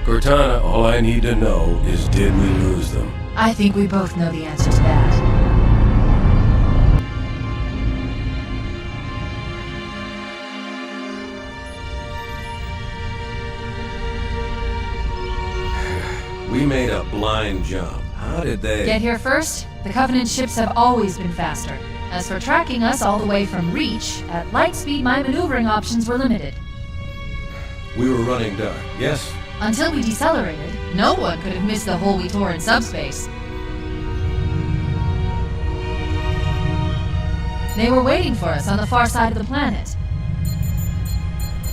Cortana, all I need to know is, did we lose them? I think we both know the answer to that. We made a blind jump. How did they... Get here first? The Covenant ships have always been faster. As for tracking us all the way from Reach, at light speed my maneuvering options were limited. We were running dark, yes? Until we decelerated, no one could have missed the hole we tore in subspace. They were waiting for us on the far side of the planet.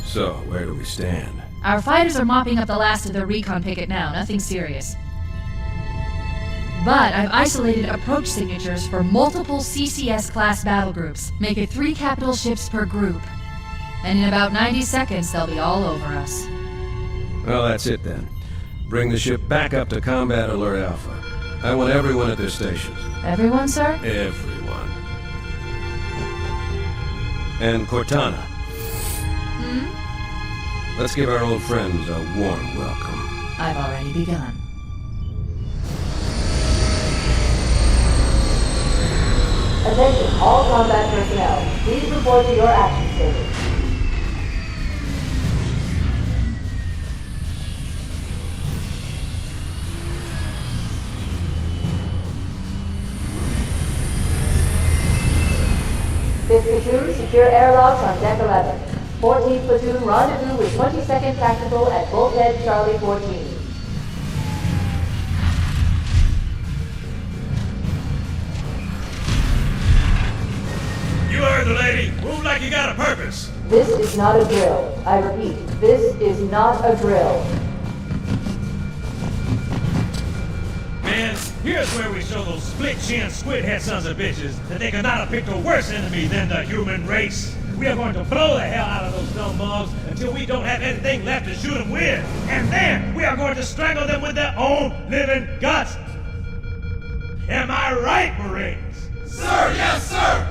So, where do we stand? Our fighters are mopping up the last of their recon picket now, nothing serious. But I've isolated approach signatures for multiple CCS-class battle groups. Make it 3 capital ships per group. And in about 90 seconds, they'll be all over us. Well, that's it then. Bring the ship back up to Combat Alert Alpha. I want everyone at their stations. Everyone, sir? Everyone. And Cortana. Let's give our old friends a warm welcome. I've already begun. Attention, all combat personnel. Please report to your action stations. Platoon, secure airlocks on Deck 11. 14th Platoon, rendezvous with 22nd Tactical at Bulkhead Charlie 14. You heard the lady. Move like you got a purpose. This is not a drill. I repeat, this is not a drill. Man, here's where we show those split-chin, squid-head sons of bitches that they could not have picked a worse enemy than the human race. We are going to blow the hell out of those dumb bugs until we don't have anything left to shoot them with. And then we are going to strangle them with their own living guts. Am I right, Marines? Sir, yes, sir!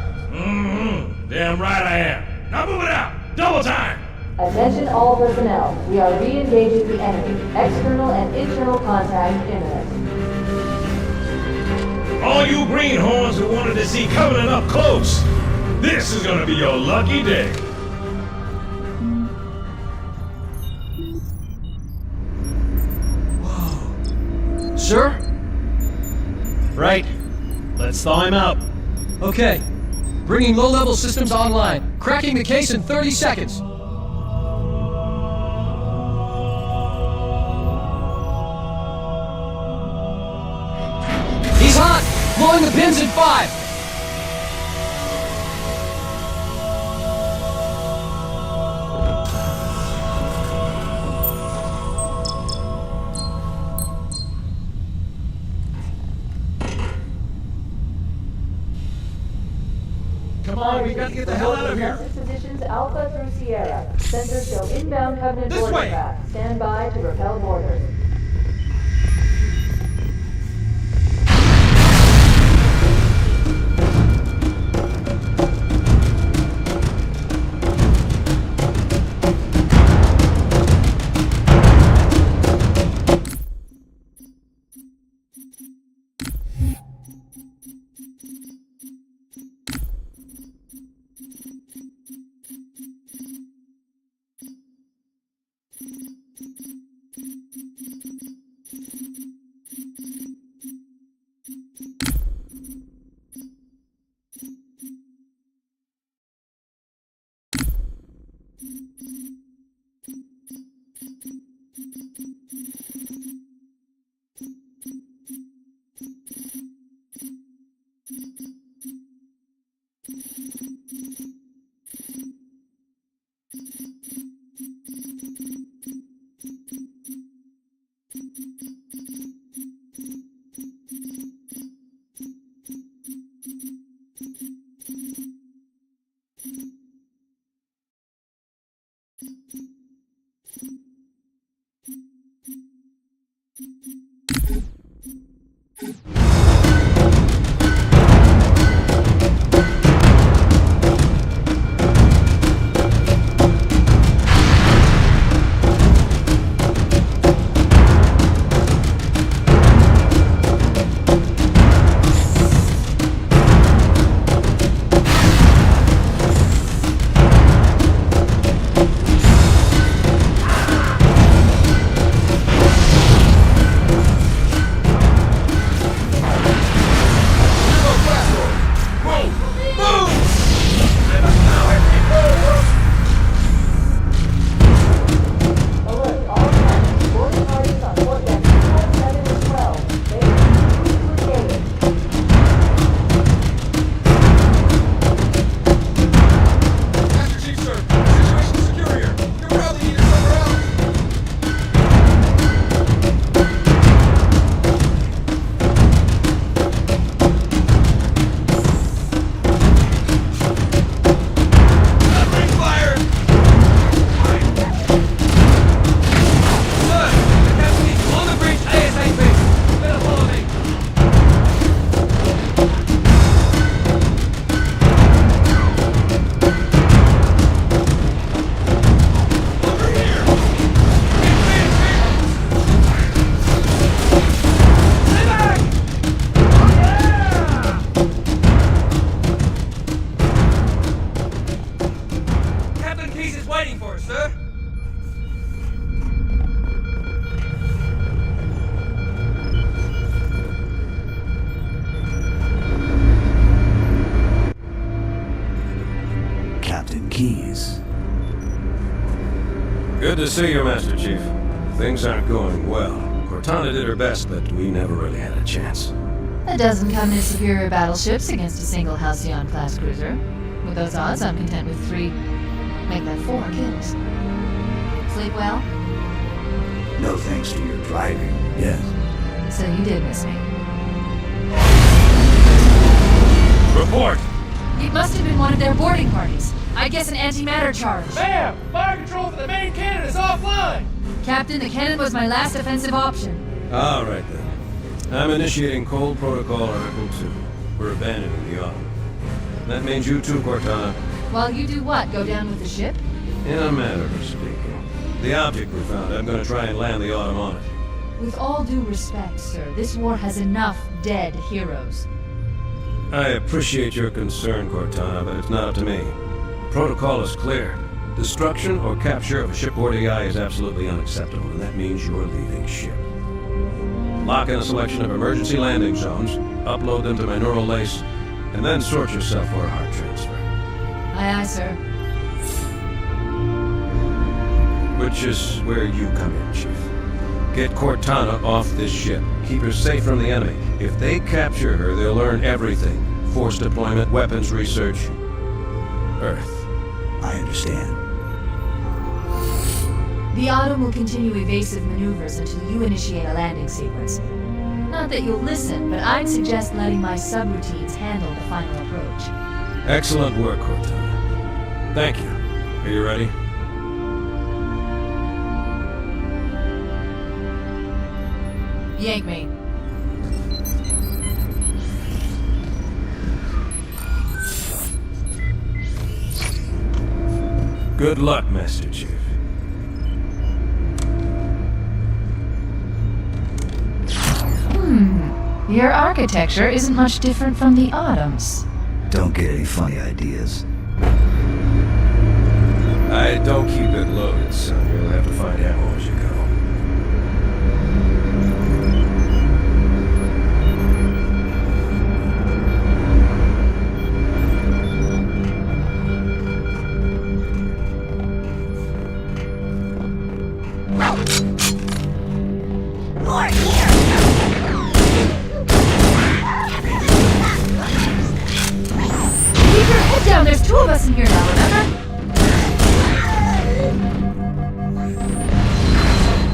Damn right I am. Now move it out. Double time. Attention all personnel. We are re-engaging the enemy. External and internal contact imminent. All you greenhorns who wanted to see Covenant up close, this is gonna be your lucky day. Sir? Right. Let's thaw him out. Okay. Bringing low-level systems online. Cracking the case in 30 seconds. He's hot! Blowing the pins in 5! Come on, we gotta get the hell out of here! Defensive positions Alpha through Sierra. Sensors show inbound Covenant This border way! craft. Stand by to repel borders. Alert all units. Boarding parties on port deck 7 and 12. They are moving to engage. Master Chief, sir! Situation's secure here! You're probably needed somewhere else! Covering fire! Sir! The captain is on the bridge ASAP! Better follow me! Over here! Stay back! Captain Keyes is waiting for us, sir. Captain Keyes. Good to see you, Master Chief. Things aren't going well. Cortana did her best, but we never really had a chance. A dozen Covenant superior battleships against a single Halcyon-class cruiser. With those odds, I'm content with 3. Make that 4 kills. Sleep well? No thanks to your driving. Yes. So you did miss me. Report! It must have been one of their boarding parties. I guess an antimatter charge. Ma'am! Fire control for the main cannon is offline! Captain, the cannon was my last offensive option. All right, then. I'm initiating Cold Protocol Article 2. We're abandoning the Autumn. That means you too, Cortana. While you do what? Go down with the ship? In a manner of speaking. The object we found, I'm gonna try and land the Autumn on it. With all due respect, sir, this war has enough dead heroes. I appreciate your concern, Cortana, but it's not up to me. Protocol is clear. Destruction or capture of a shipboard AI is absolutely unacceptable, and that means you're leaving ship. Lock in a selection of emergency landing zones, upload them to my neural lace, and then sort yourself for a heart transfer. Aye, aye, sir. Which is where you come in, Chief. Get Cortana off this ship. Keep her safe from the enemy. If they capture her, they'll learn everything. Force deployment, weapons research. Earth. I understand. The Autumn will continue evasive maneuvers until you initiate a landing sequence. Not that you'll listen, but I'd suggest letting my subroutines handle the final approach. Excellent work, Cortana. Thank you. Are you ready? Yank me. Good luck, Master Chief. Your architecture isn't much different from the Autumn's. Don't get any funny ideas. I don't keep it loaded, son. You'll have to find ammo as you go. Keep your head down, there's two of us in here now, remember?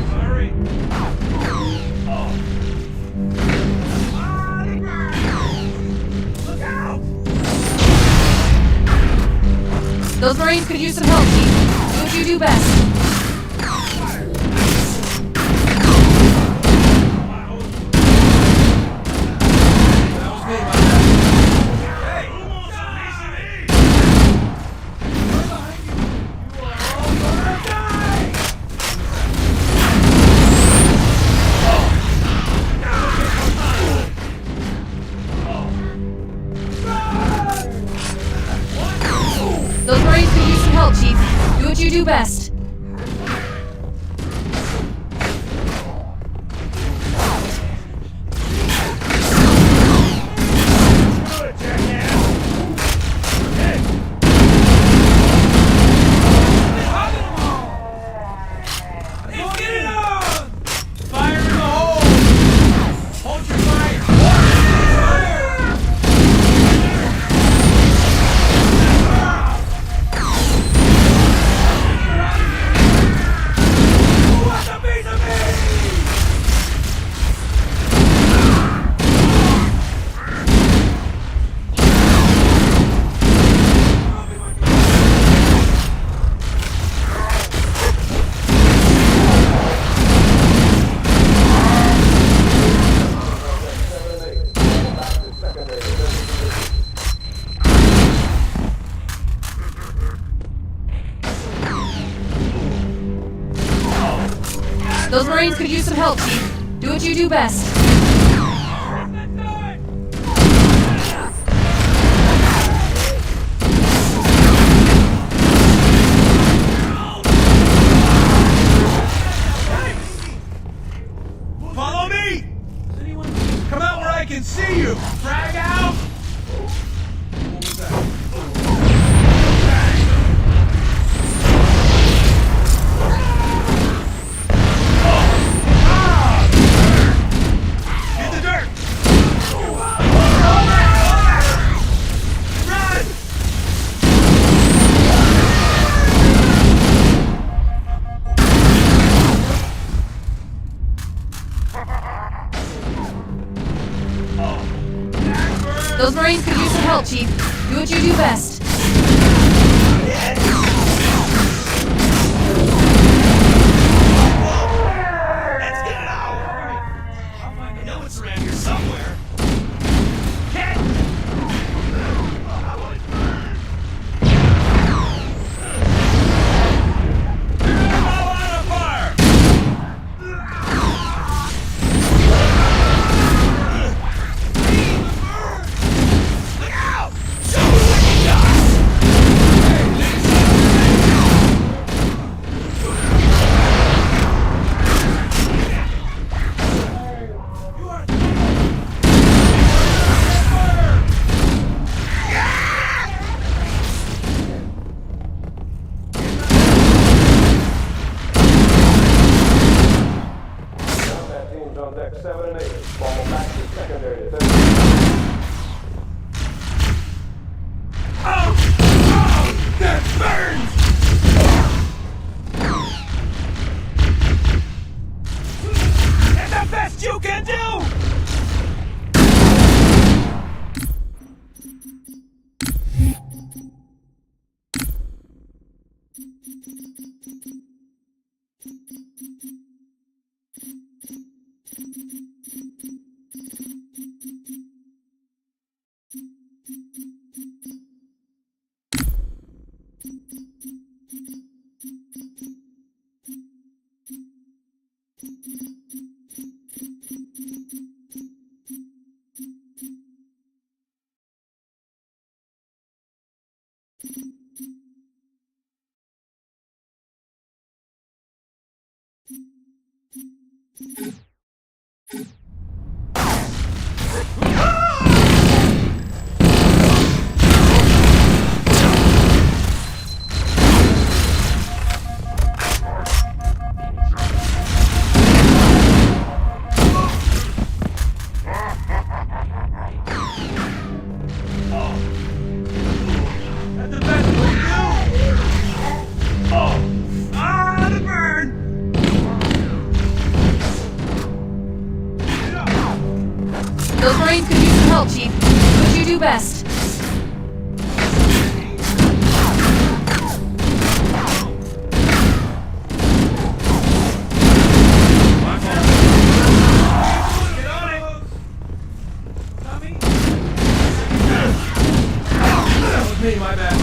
Sorry. Look out! Those Marines could use some help, Chief. Do what you do best. Those Marines could use some help, Chief. Do what you do best. Those Marines could use some help, Chief. Do what you do best. Follow me! Come out where I can see you! Frag out! What was that? Hit the dirt! Run! Those Marines could use some help, Chief. Do what you do best. Let's get it out! I know it's around here somewhere. Sectors 7 and 8 fall back to secondary defense. You can do! Those Marines could use some help, Chief. Do what you do best. That was me, my bad.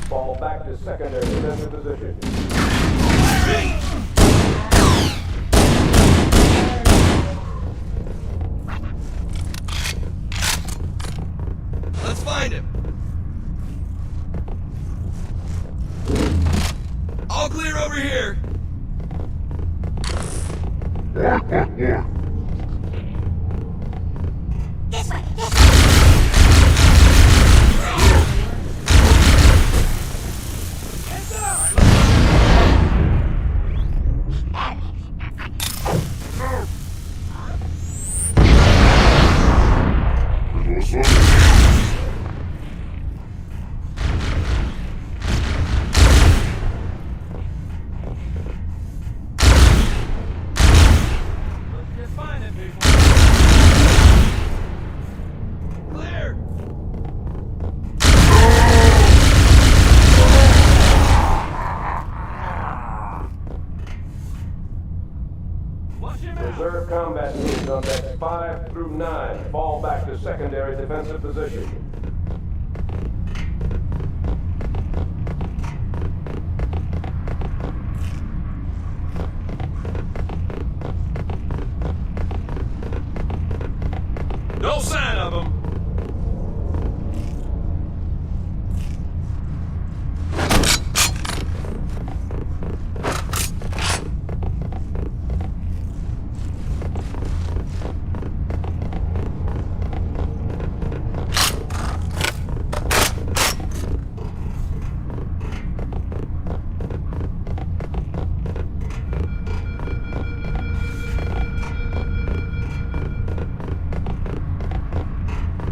Fall back to secondary defensive position. Let's find him. All clear over here. Just find him, people. Clear. Watch him out. Reserve combat teams on decks 5 through 9. Fall back to secondary defensive position. No sign of him.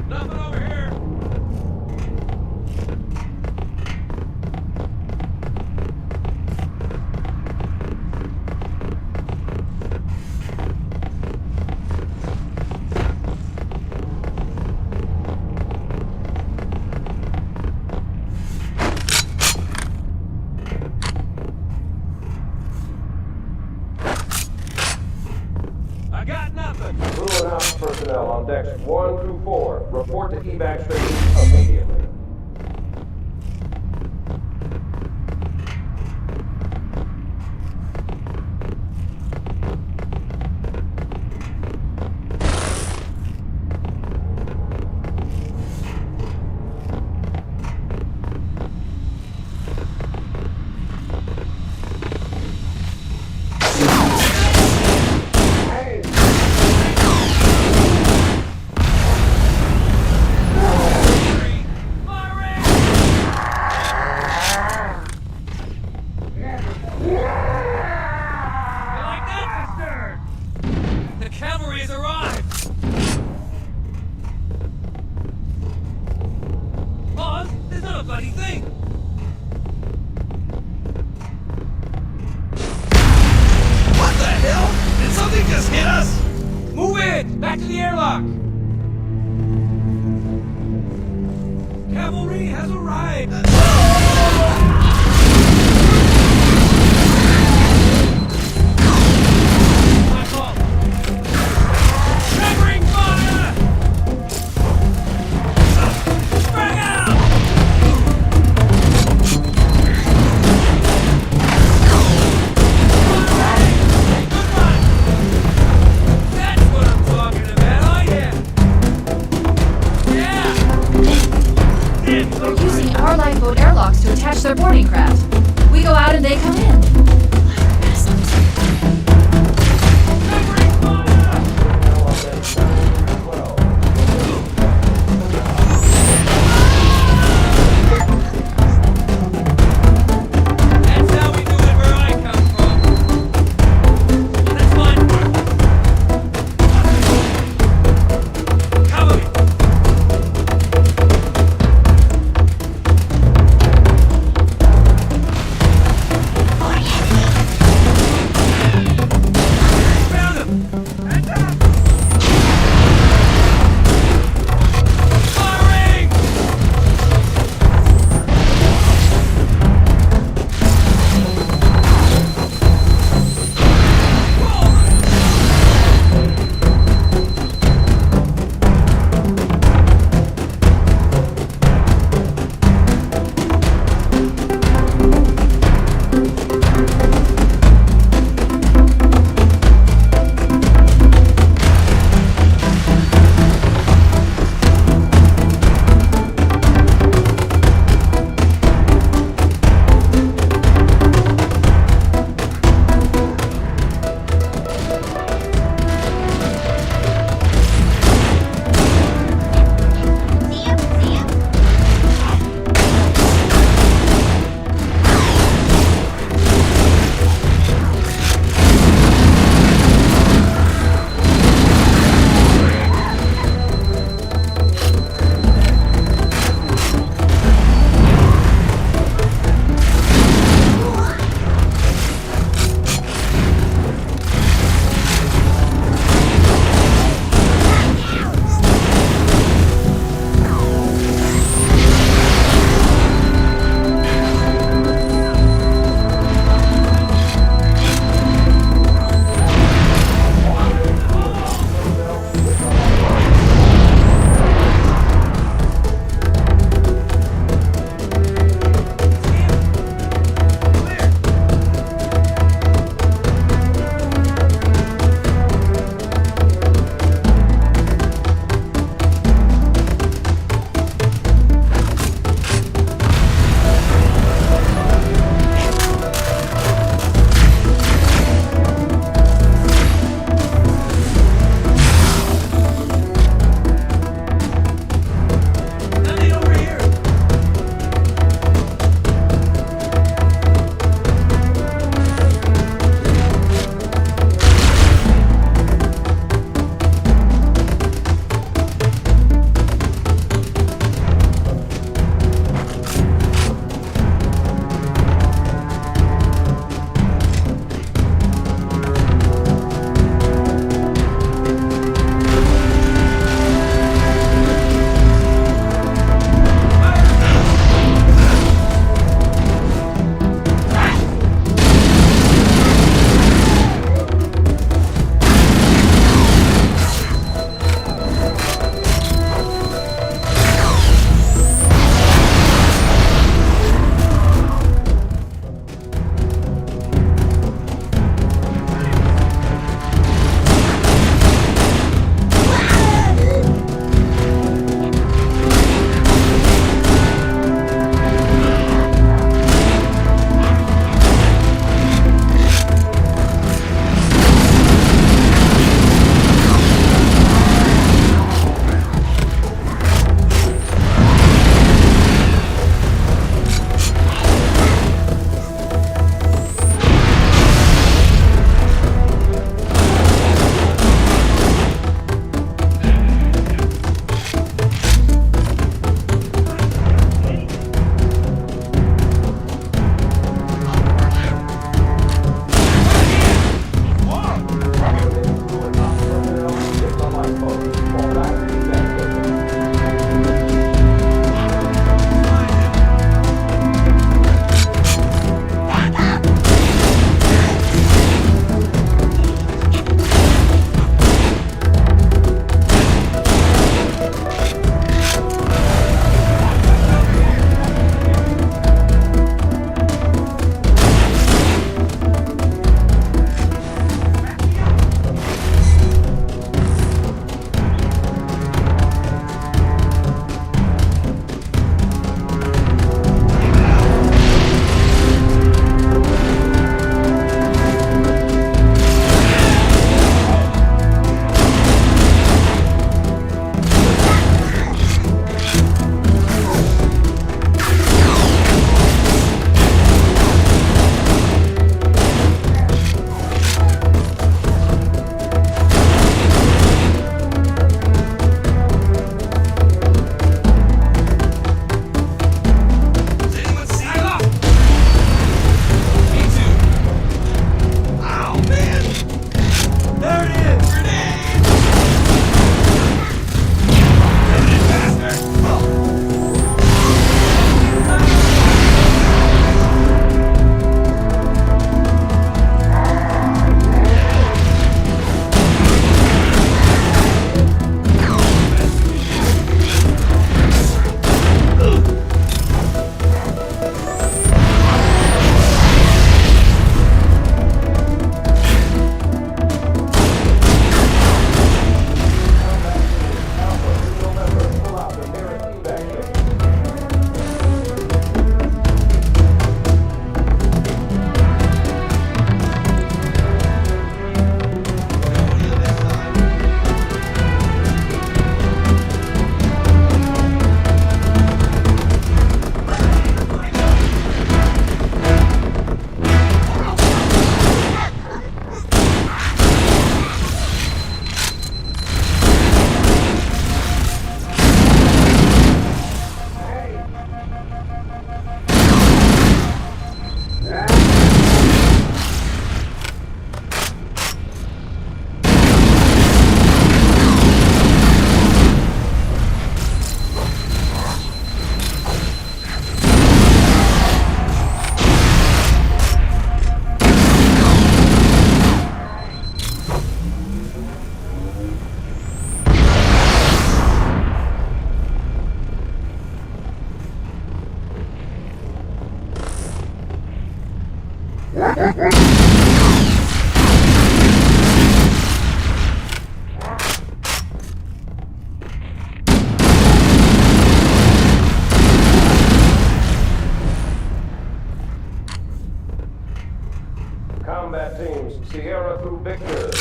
Nothing over here. I got nothing. Crew and ops personnel on decks 1 through 4. Report to evac stations immediately. Like that, sir. The cavalry has arrived. Boss, there's not a bloody thing. What the hell? Did something just hit us? Move it! Back to the airlock! Cavalry has arrived. My fault. Covering fire! Bring out! That's what I'm talking about, oh yeah! Yeah! They're using our lifeboat airlocks to attach their boarding craft. We go out and they come in. Covering fire! Personnel on decks 9 through 12. That's how we do it where I come from. That's fine.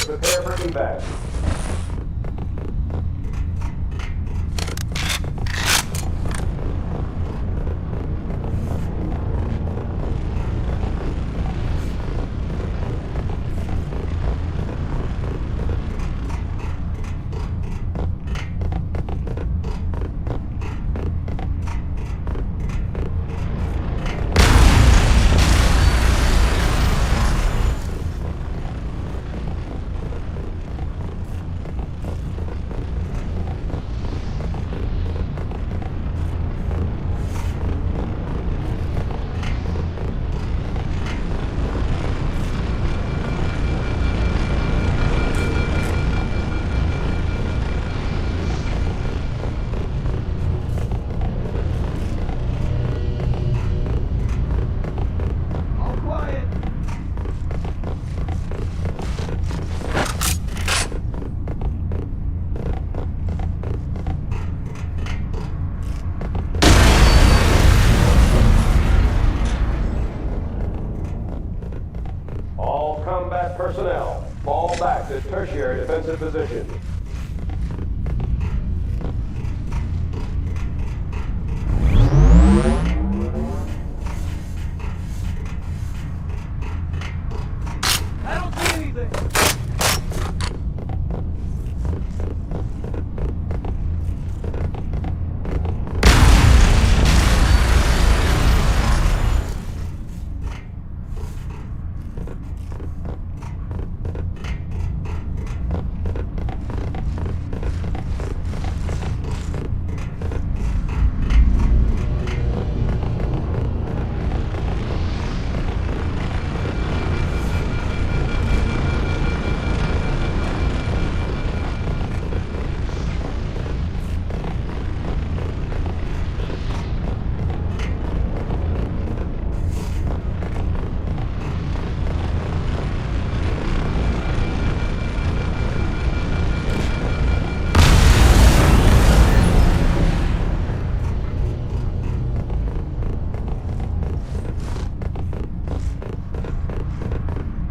Prepare for evac. All combat personnel, fall back to tertiary defensive position. I don't see anything.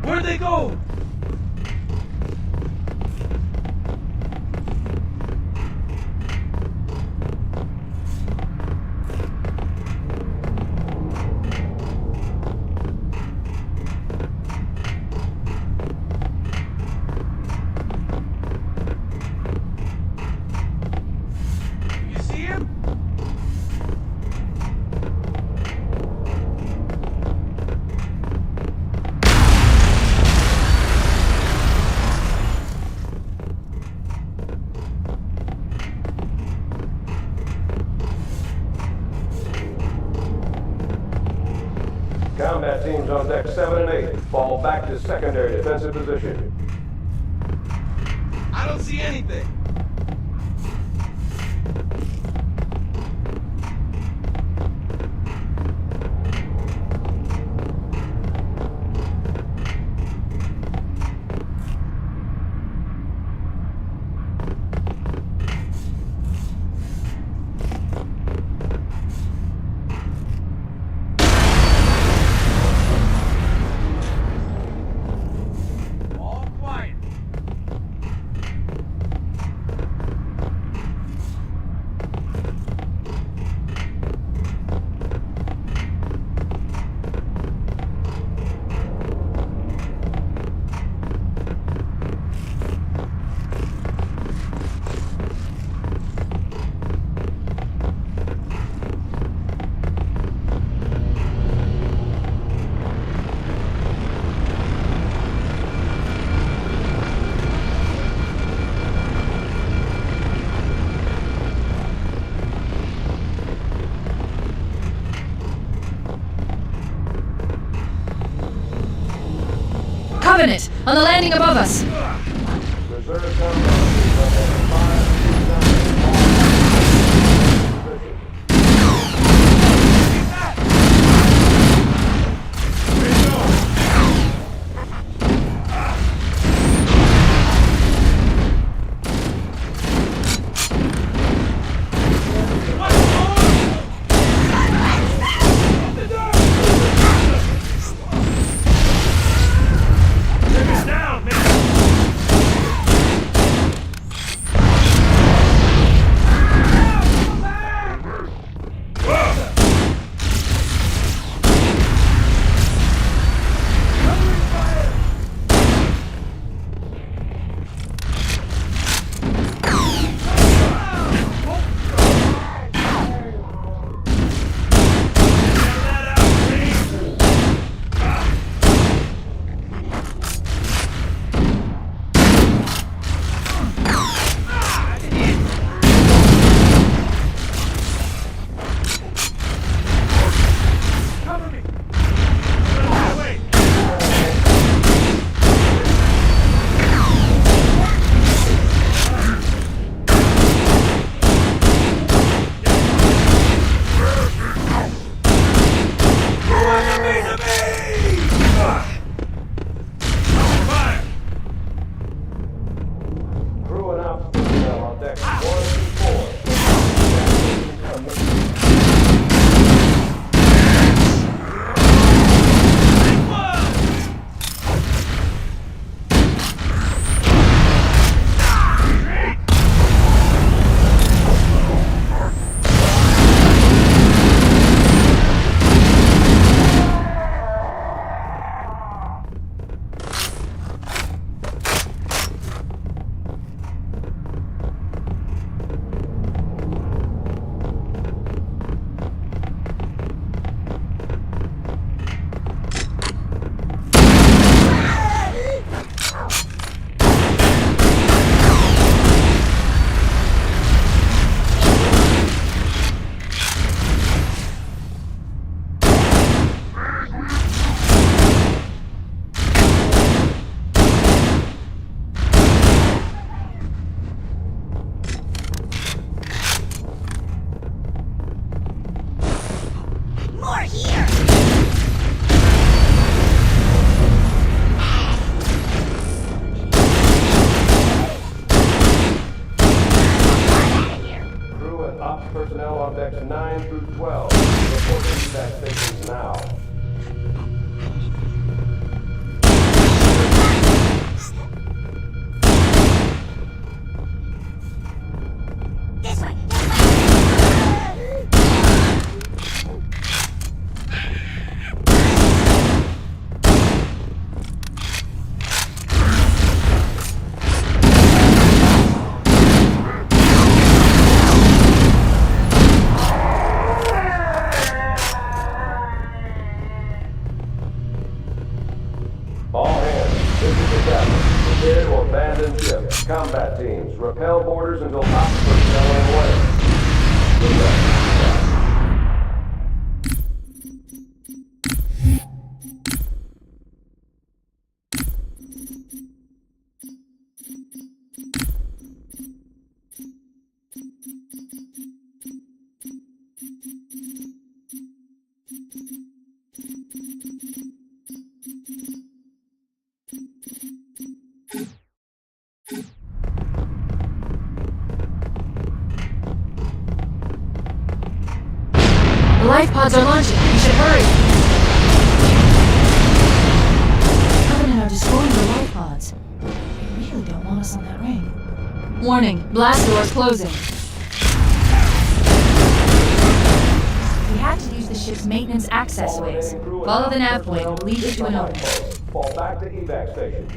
Where'd they go? You see him? Combat teams on deck 7 and 8, fall back to secondary defensive position. I don't see anything. All quiet. Covenant, on the landing above us. Reserve combat teams on deck 5 through 9, fall back to position. Down, man! personnel on decks 9 through 12. Report to evac stations now. All hands, this is the captain. Prepare to abandon ship. Combat teams, repel boarders until top personnel are away. Good luck. The life pods are launching. You should hurry. Covenant are destroying the life pods. They really don't want us on that ring. Warning, blast doors closing. We have to use the ship's maintenance access ways. Follow the nav point and lead you to an opening. Fall back to evac stations.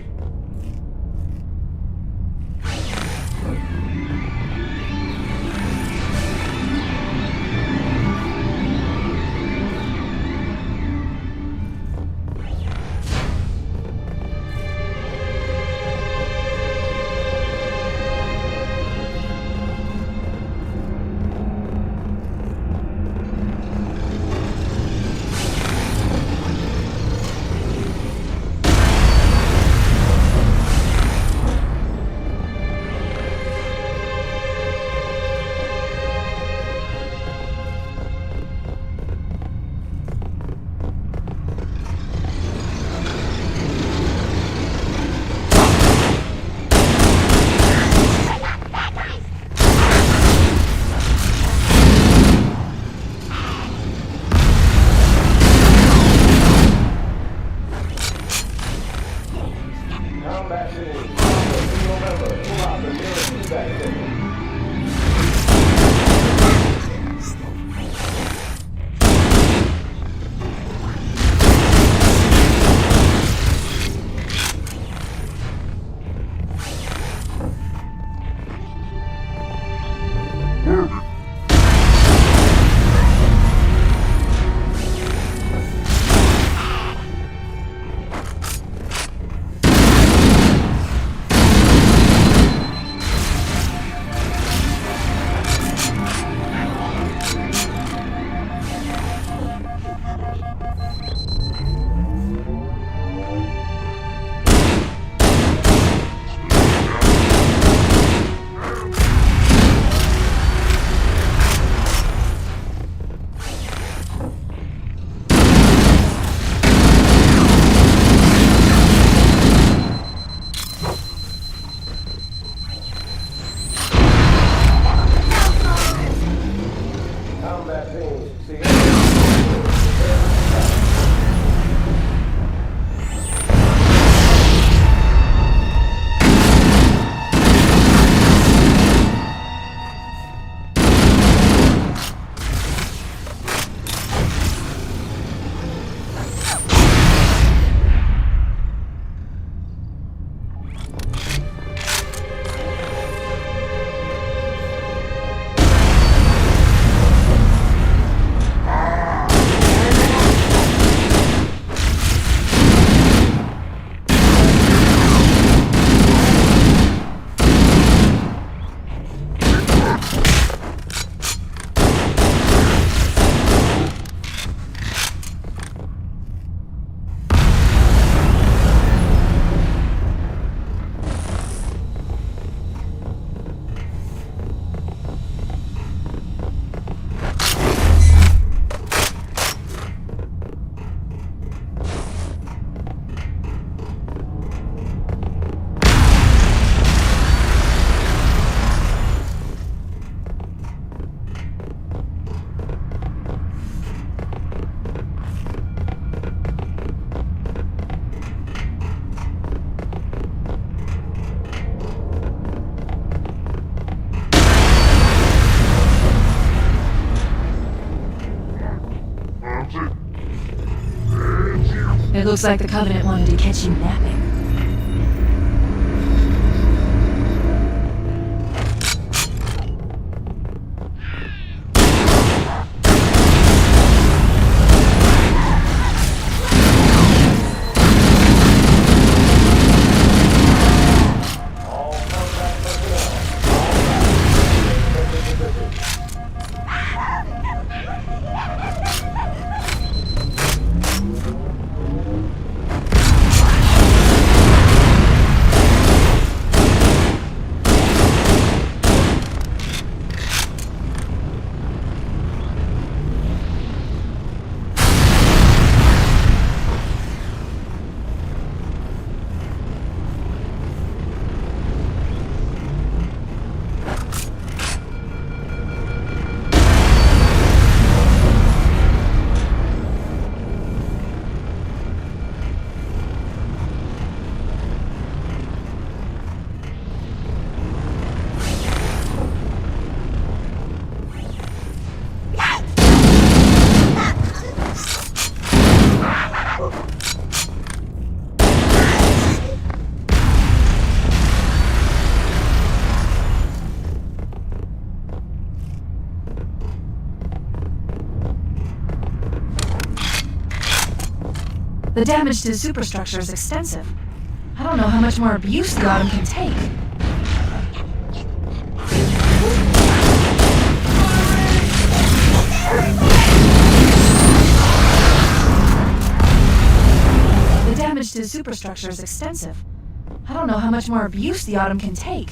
It looks like the Covenant wanted to catch you napping. The damage to the superstructure is extensive. I don't know how much more abuse the Autumn can take. The damage to the superstructure is extensive. I don't know how much more abuse the Autumn can take.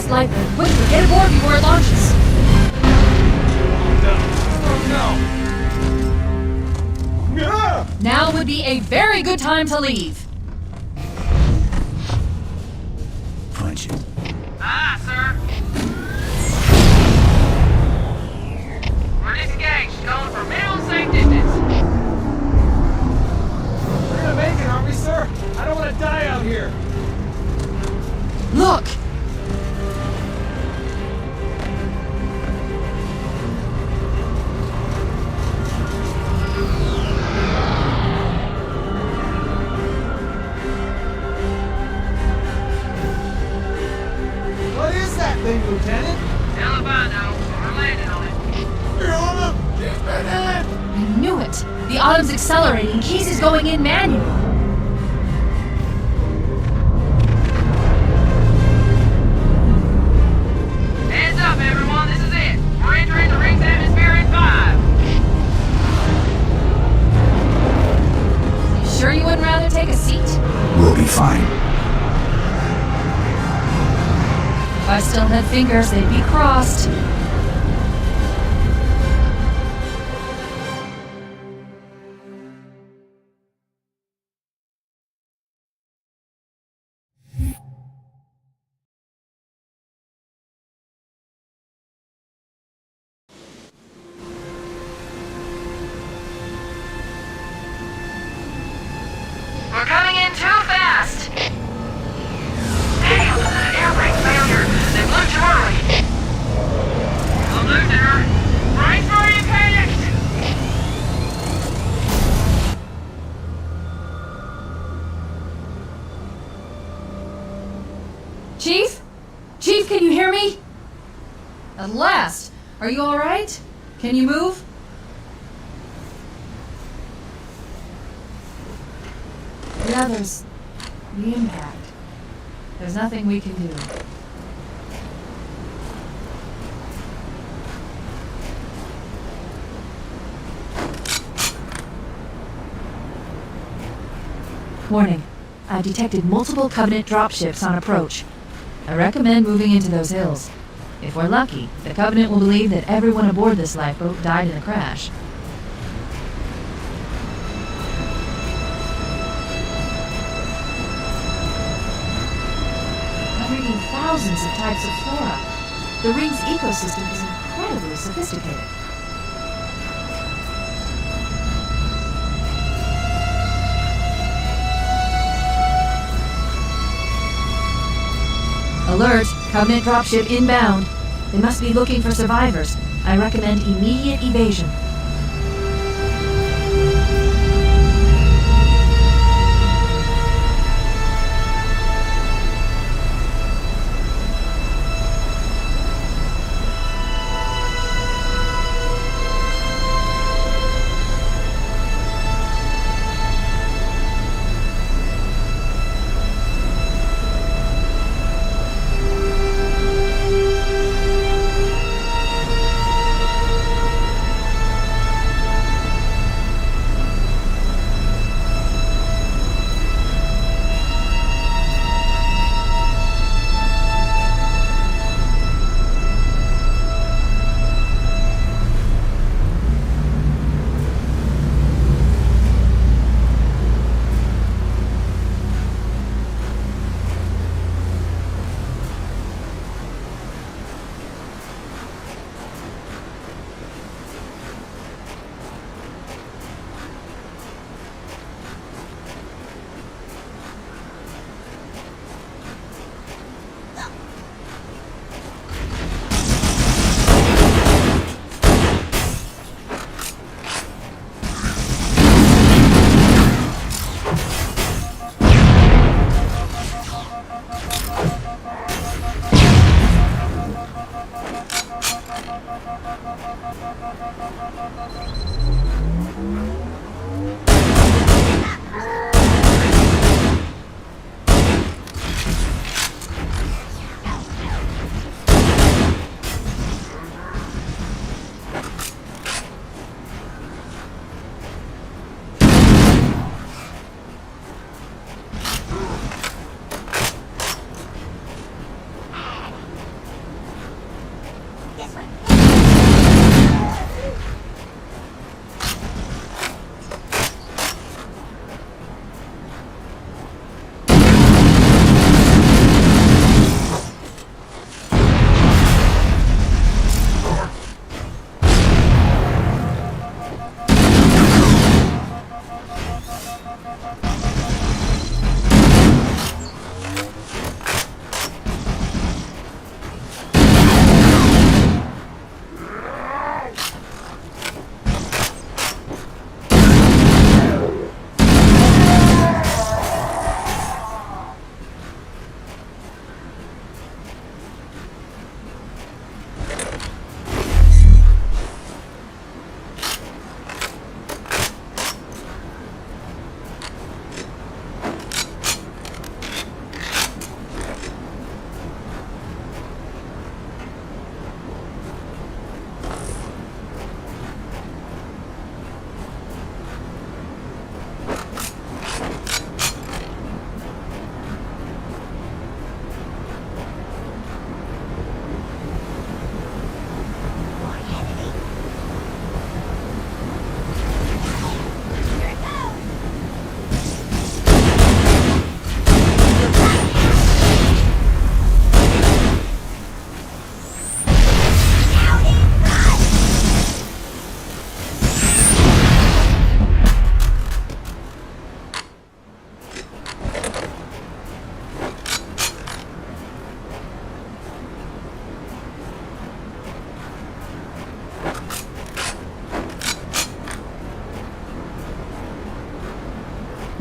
CCS lifeboat. Quickly, get aboard before it launches. Now would be a very good time to leave. Punch it. Aye, sir. We're disengaged. Going for minimum safe distance. We're gonna make it, aren't we, sir? I don't want to die out here. Look! What is that thing, Lieutenant? Hell if I know. We're landing on it. You're on them! Get ready! I knew it! The Autumn's accelerating. Keys is going in manual. Hands up, everyone. This is it. We're entering the ring's atmosphere in 5. You sure you wouldn't rather take a seat? We'll be fine. If I still had fingers, they'd be crossed. We're coming in too fast. Damn, air brake failure. They blew too early. We'll do there. Brace for impact. Chief? Chief, can you hear me? At last! Are you alright? Can you move? The others. The impact. There's nothing we can do. Warning. I've detected multiple Covenant dropships on approach. I recommend moving into those hills. If we're lucky, the Covenant will believe that everyone aboard this lifeboat died in the crash. I'm reading thousands of types of flora. The ring's ecosystem is incredibly sophisticated. Alert! Covenant dropship inbound. They must be looking for survivors. I recommend immediate evasion.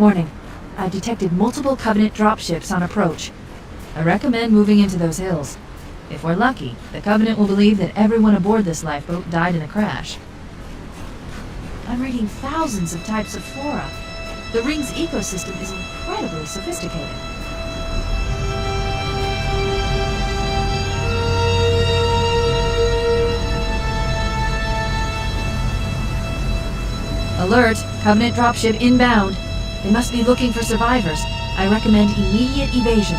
Warning. I've detected multiple Covenant dropships on approach. I recommend moving into those hills. If we're lucky, the Covenant will believe that everyone aboard this lifeboat died in a crash. I'm reading thousands of types of flora. The ring's ecosystem is incredibly sophisticated. Alert! Covenant dropship inbound. They must be looking for survivors. I recommend immediate evasion.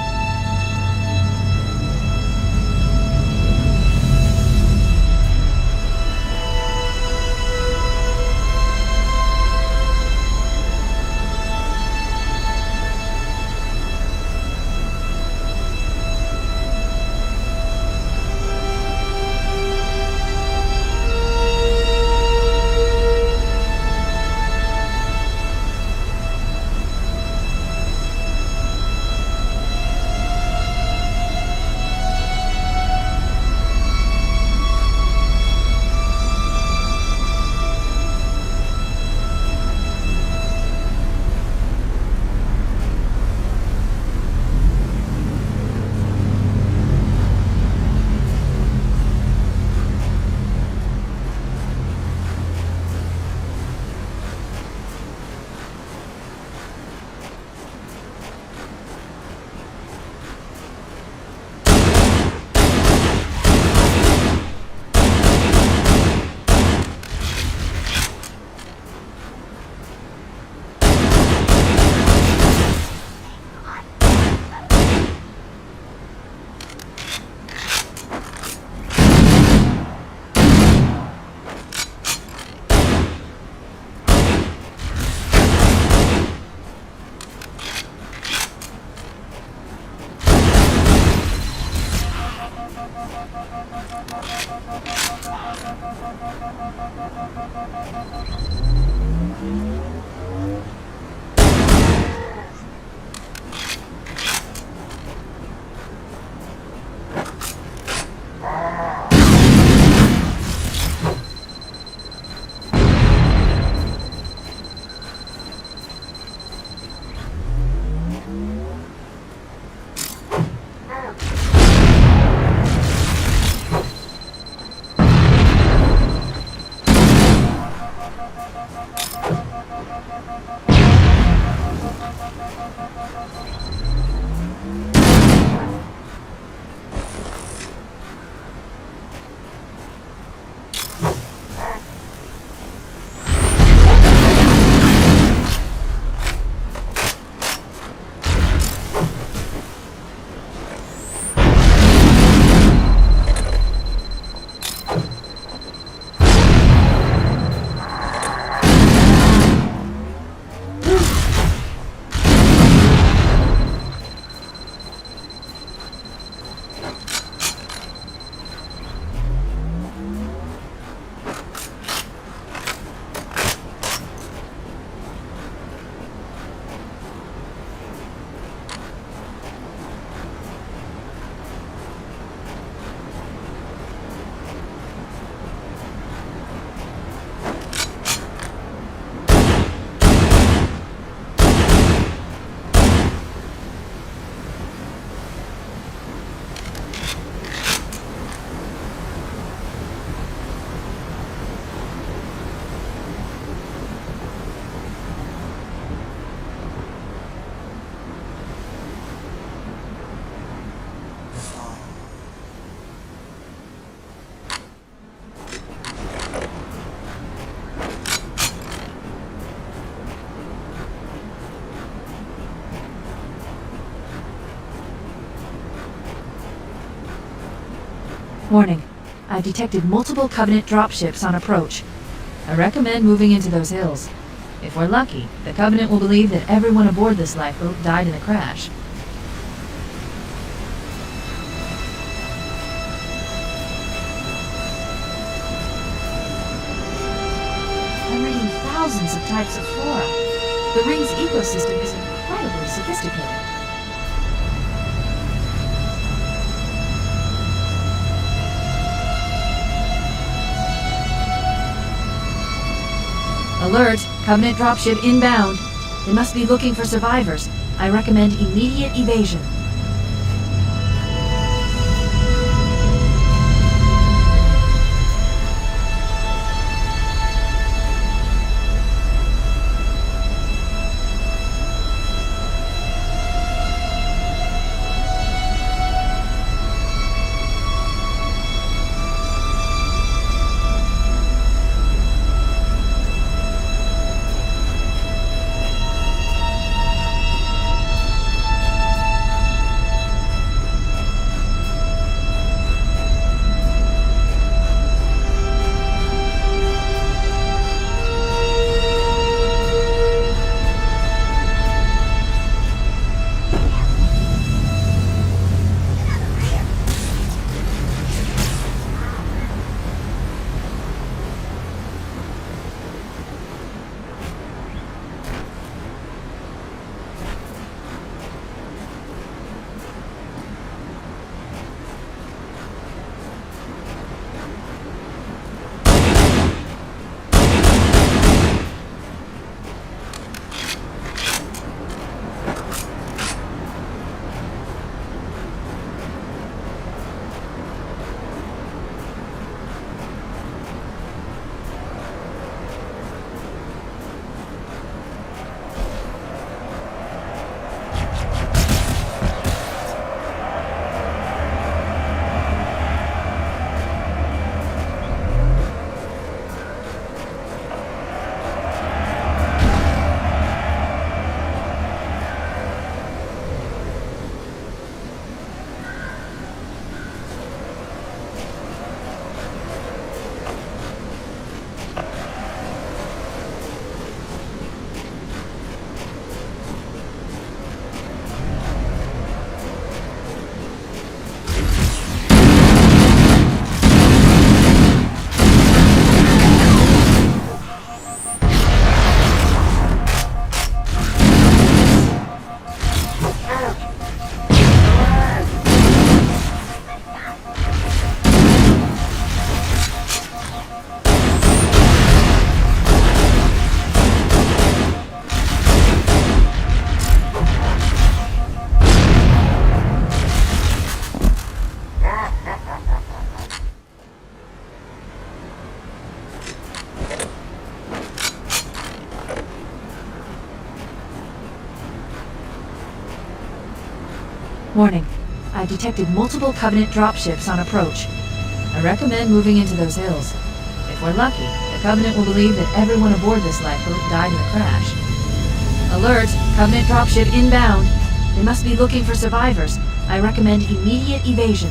Warning. I've detected multiple Covenant dropships on approach. I recommend moving into those hills. If we're lucky, the Covenant will believe that everyone aboard this lifeboat died in a crash. I'm reading thousands of types of flora. The ring's ecosystem is incredibly sophisticated. Alert! Covenant dropship inbound. They must be looking for survivors. I recommend immediate evasion. Warning. I've detected multiple Covenant dropships on approach. I recommend moving into those hills. If we're lucky, the Covenant will believe that everyone aboard this lifeboat died in the crash. Alert! Covenant dropship inbound. They must be looking for survivors. I recommend immediate evasion.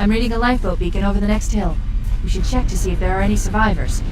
I'm reading a lifeboat beacon over the next hill. We should check to see if there are any survivors.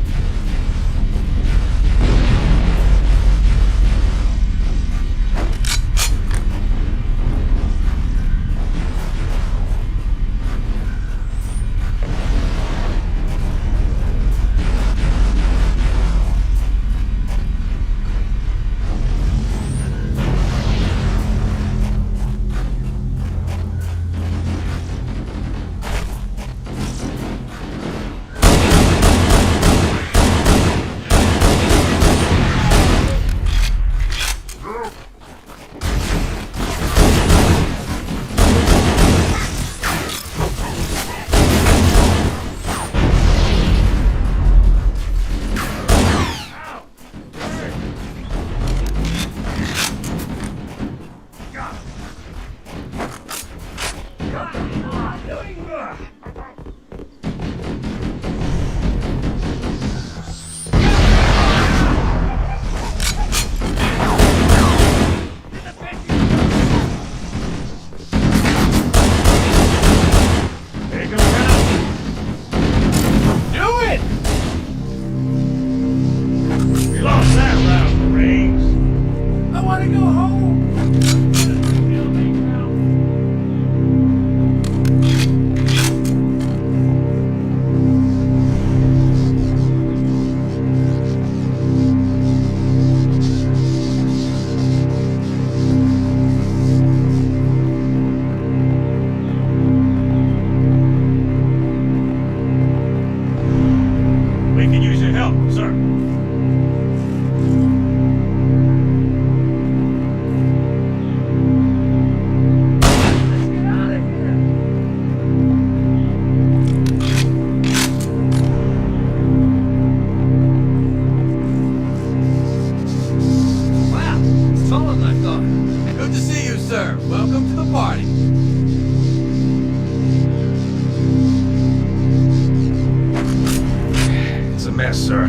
mess, sir.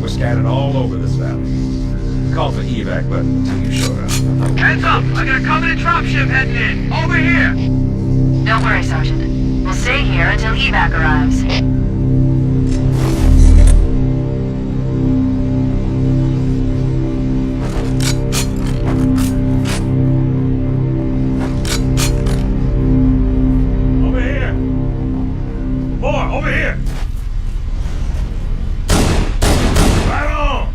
We're scattered all over this valley. Called for evac, but you showed up. Heads up! I got a Covenant dropship heading in! Over here! Don't worry, Sergeant. We'll stay here until evac arrives. Over here! More! Over here! Right on!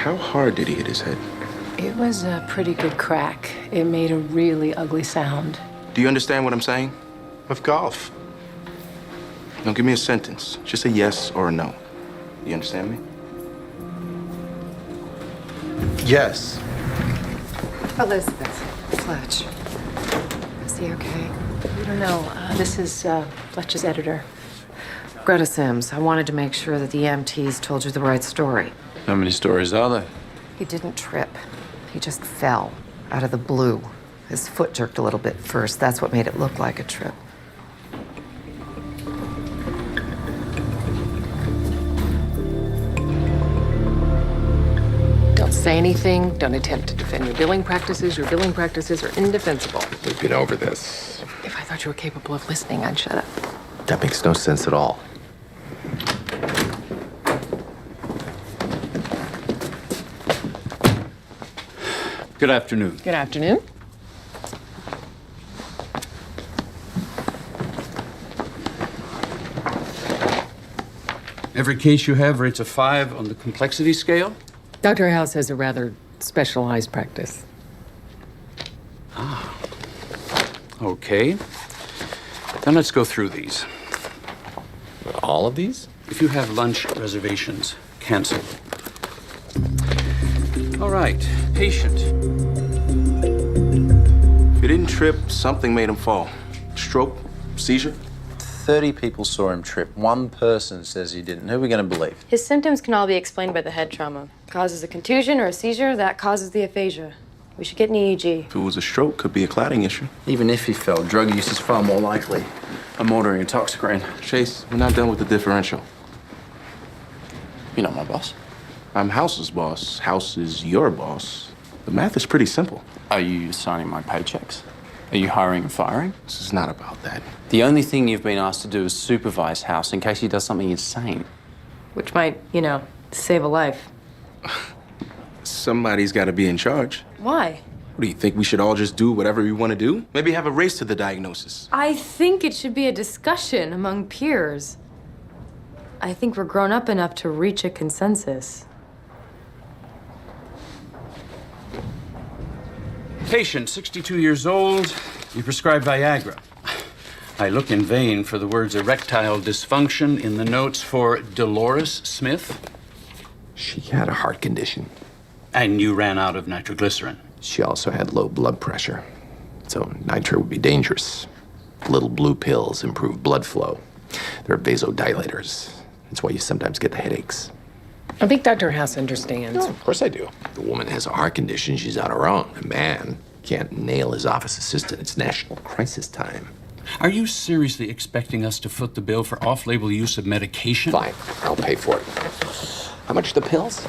How hard did he hit his head? It was a pretty good crack. It made a really ugly sound. Do you understand what I'm saying? Of golf. Now give me a sentence. Just a yes or a no. You understand me? Yes. Elizabeth Fletch. Is he okay? We don't know. This is Fletch's editor. Greta Sims, I wanted to make sure that the EMTs told you the right story. How many stories are there? He didn't trip. He just fell out of the blue. His foot jerked a little bit first. That's what made it look like a trip. Don't say anything. Don't attempt to defend your billing practices. Your billing practices are indefensible. We've been over this. If I thought you were capable of listening, I'd shut up. That makes no sense at all. Good afternoon. Good afternoon. Every case you have rates a 5 on the complexity scale? Dr. House has a rather specialized practice. Ah. Okay. Then let's go through these. All of these? If you have lunch reservations, cancel. All right. Patient. If he didn't trip, something made him fall. Stroke? Seizure? 30 people saw him trip. One person says he didn't. Who are we going to believe? His symptoms can all be explained by the head trauma. Causes a contusion or a seizure, that causes the aphasia. We should get an EEG. If it was a stroke, could be a clotting issue. Even if he fell, drug use is far more likely. I'm ordering a toxicrain. Chase, we're not done with the differential. You're not my boss. I'm House's boss. House is your boss. The math is pretty simple. Are you signing my paychecks? Are you hiring and firing? This is not about that. The only thing you've been asked to do is supervise House in case he does something insane. Which might, save a life. Somebody's got to be in charge. Why? What do you think? We should all just do whatever we want to do? Maybe have a race to the diagnosis. I think it should be a discussion among peers. I think we're grown up enough to reach a consensus. Patient, 62 years old. You prescribed Viagra. I look in vain for the words erectile dysfunction in the notes for Dolores Smith. She had a heart condition. And you ran out of nitroglycerin. She also had low blood pressure. So nitro would be dangerous. Little blue pills improve blood flow. They're vasodilators. That's why you sometimes get the headaches. I think Dr. House understands. No, of course I do. The woman has a heart condition. She's on her own. A man can't nail his office assistant. It's national crisis time. Are you seriously expecting us to foot the bill for off-label use of medication? Fine, I'll pay for it. How much are the pills?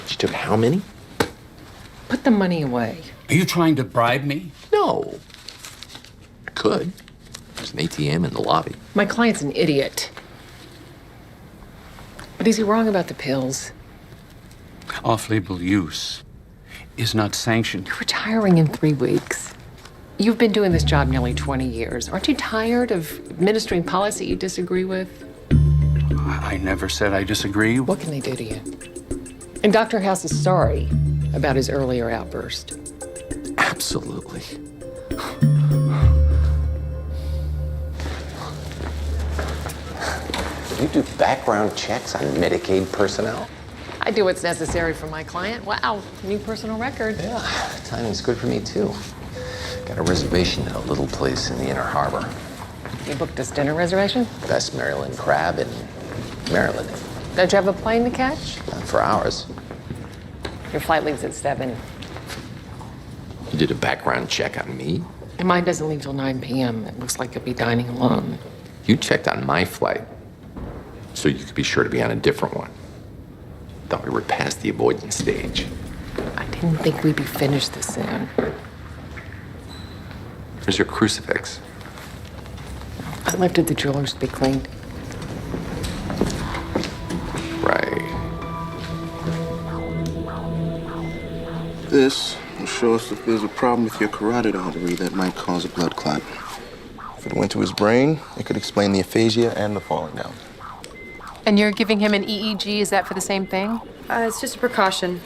She took how many? Put the money away. Are you trying to bribe me? No. I could. There's an ATM in the lobby. My client's an idiot. But is he wrong about the pills? Off-label use is not sanctioned. You're retiring in 3 weeks. You've been doing this job nearly 20 years. Aren't you tired of administering policy you disagree with? I never said I disagree. What can they do to you? And Dr. House is sorry about his earlier outburst. Absolutely. You do background checks on Medicaid personnel? I do what's necessary for my client. Wow, new personal record. Yeah, timing's good for me, too. Got a reservation at a little place in the Inner Harbor. You booked us dinner reservation? Best Maryland crab in Maryland. Don't you have a plane to catch? Not for hours. Your flight leaves at 7. You did a background check on me? And mine doesn't leave till 9 p.m. It looks like you'll be dining alone. You checked on my flight, so you could be sure to be on a different one. Thought we were past the avoidance stage. I didn't think we'd be finished this soon. Where's your crucifix? I left at the jeweler's to be cleaned. Right. This will show us if there's a problem with your carotid artery that might cause a blood clot. If it went to his brain, it could explain the aphasia and the falling down. And you're giving him an EEG, is that for the same thing? It's just a precaution.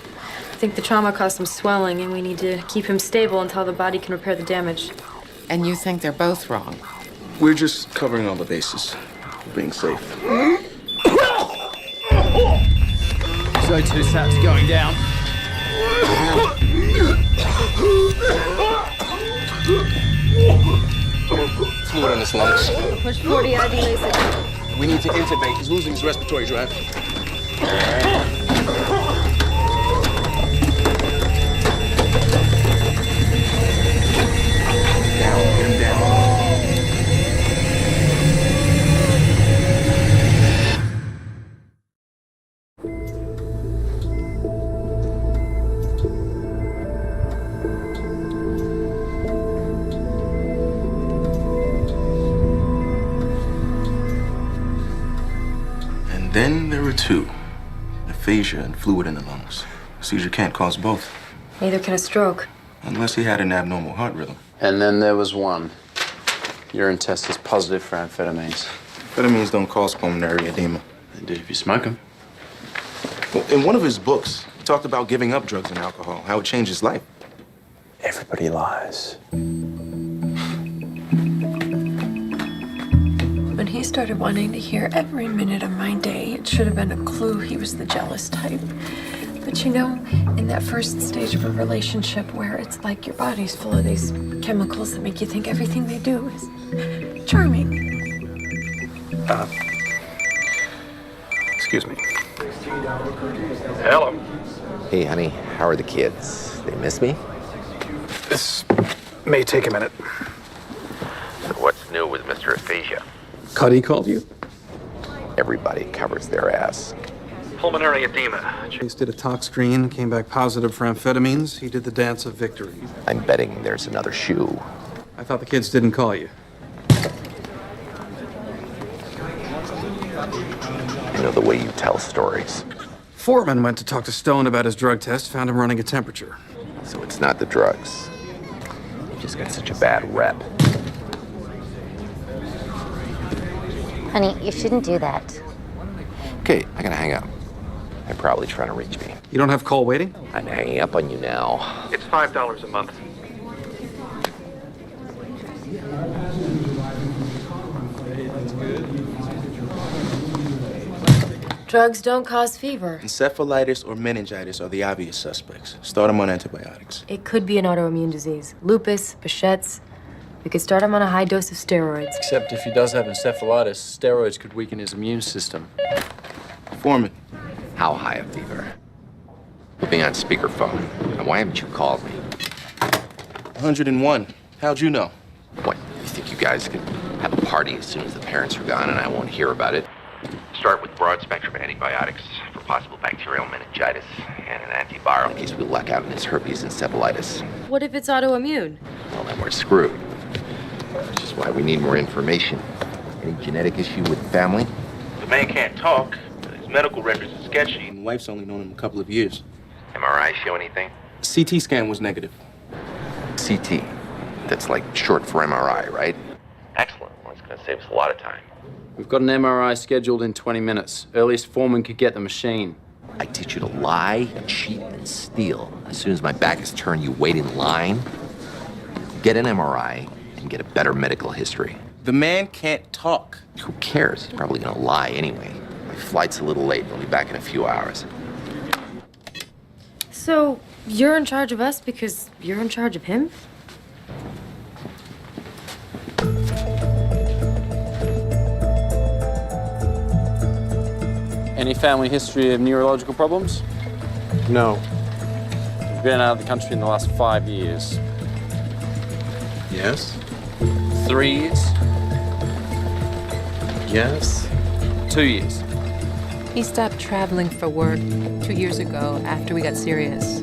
think the trauma caused some swelling, and we need to keep him stable until the body can repair the damage. And you think they're both wrong? We're just covering all the bases. Being safe. So 2 saps going down. Fluid in his lungs. Push 40 IV LASIK. We need to intubate. He's losing his respiratory drive. Down, get him down. Then there were 2. Aphasia and fluid in the lungs. Seizure can't cause both. Neither can a stroke. Unless he had an abnormal heart rhythm. And then there was 1. Urine test is positive for amphetamines. Amphetamines don't cause pulmonary edema. They do if you smoke them. Well, in one of his books, he talked about giving up drugs and alcohol, how it changed his life. Everybody lies. When he started wanting to hear every minute of my day, it should have been a clue he was the jealous type. But you know, in that first stage of a relationship where it's like your body's full of these chemicals that make you think everything they do is charming. Excuse me. Hello. Hey, honey, how are the kids? They miss me? This may take a minute. And what's new with Mr. Aphasia? Cuddy called you? Everybody covers their ass. Pulmonary edema. Chase did a tox screen, came back positive for amphetamines. He did the dance of victory. I'm betting there's another shoe. I thought the kids didn't call you. I know the way you tell stories. Foreman went to talk to Stone about his drug test, found him running a temperature. So it's not the drugs. You just got such a bad rep. Honey, you shouldn't do that. Okay, I gotta hang up. They're probably trying to reach me. You don't have call waiting? I'm hanging up on you now. It's $5 a month. Drugs don't cause fever. Encephalitis or meningitis are the obvious suspects. Start him on antibiotics. It could be an autoimmune disease. Lupus, Behçet's. We could start him on a high dose of steroids. Except if he does have encephalitis, steroids could weaken his immune system. Foreman. How high a fever? Put me on speakerphone. And why haven't you called me? 101. How'd you know? What, you think you guys can have a party as soon as the parents are gone and I won't hear about it? Start with broad-spectrum antibiotics for possible bacterial meningitis and an antiviral in case we luck out in his herpes encephalitis. What if it's autoimmune? Well, then we're screwed. Which is why we need more information. Any genetic issue with the family? The man can't talk. His medical records are sketchy, and the wife's only known him a couple of years. MRI show anything? CT scan was negative. CT. That's like short for MRI, right? Excellent. Well, it's gonna save us a lot of time. We've got an MRI scheduled in 20 minutes. Earliest Foreman could get the machine. I teach you to lie, cheat, and steal. As soon as my back is turned, you wait in line, get an MRI, and get a better medical history. The man can't talk. Who cares? He's probably gonna lie anyway. My flight's a little late. I'll be back in a few hours. So, you're in charge of us because you're in charge of him? Any family history of neurological problems? No. You've been out of the country in the last 5 years. Yes? 3 years? Yes? 2 years? He stopped traveling for work 2 years ago after we got serious.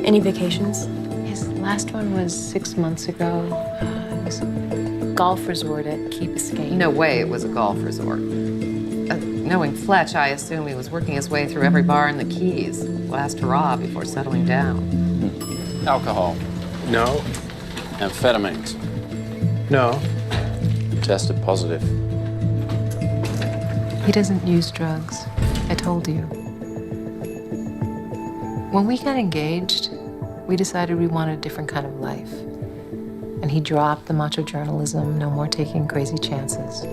Any vacations? His last one was 6 months ago. It was a golf resort at Key Biscayne. No way it was a golf resort. Knowing Fletch, I assume he was working his way through every bar in the Keys. Last hurrah before settling down. Alcohol? No. Amphetamines? No. Tested positive. He doesn't use drugs. I told you. When we got engaged, we decided we wanted a different kind of life. And he dropped the macho journalism, no more taking crazy chances.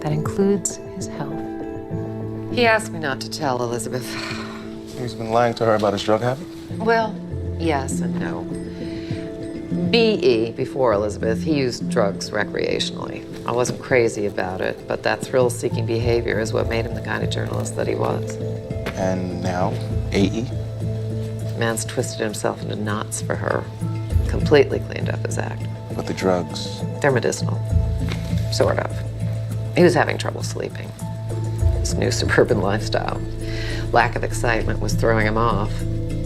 That includes his health. He asked me not to tell Elizabeth. He's been lying to her about his drug habit? Well, yes and no. B.E., before Elizabeth, he used drugs recreationally. I wasn't crazy about it, but that thrill-seeking behavior is what made him the kind of journalist that he was. And now, A.E.? The man's twisted himself into knots for her. Completely cleaned up his act. But the drugs? They're medicinal. Sort of. He was having trouble sleeping. His new suburban lifestyle. Lack of excitement was throwing him off.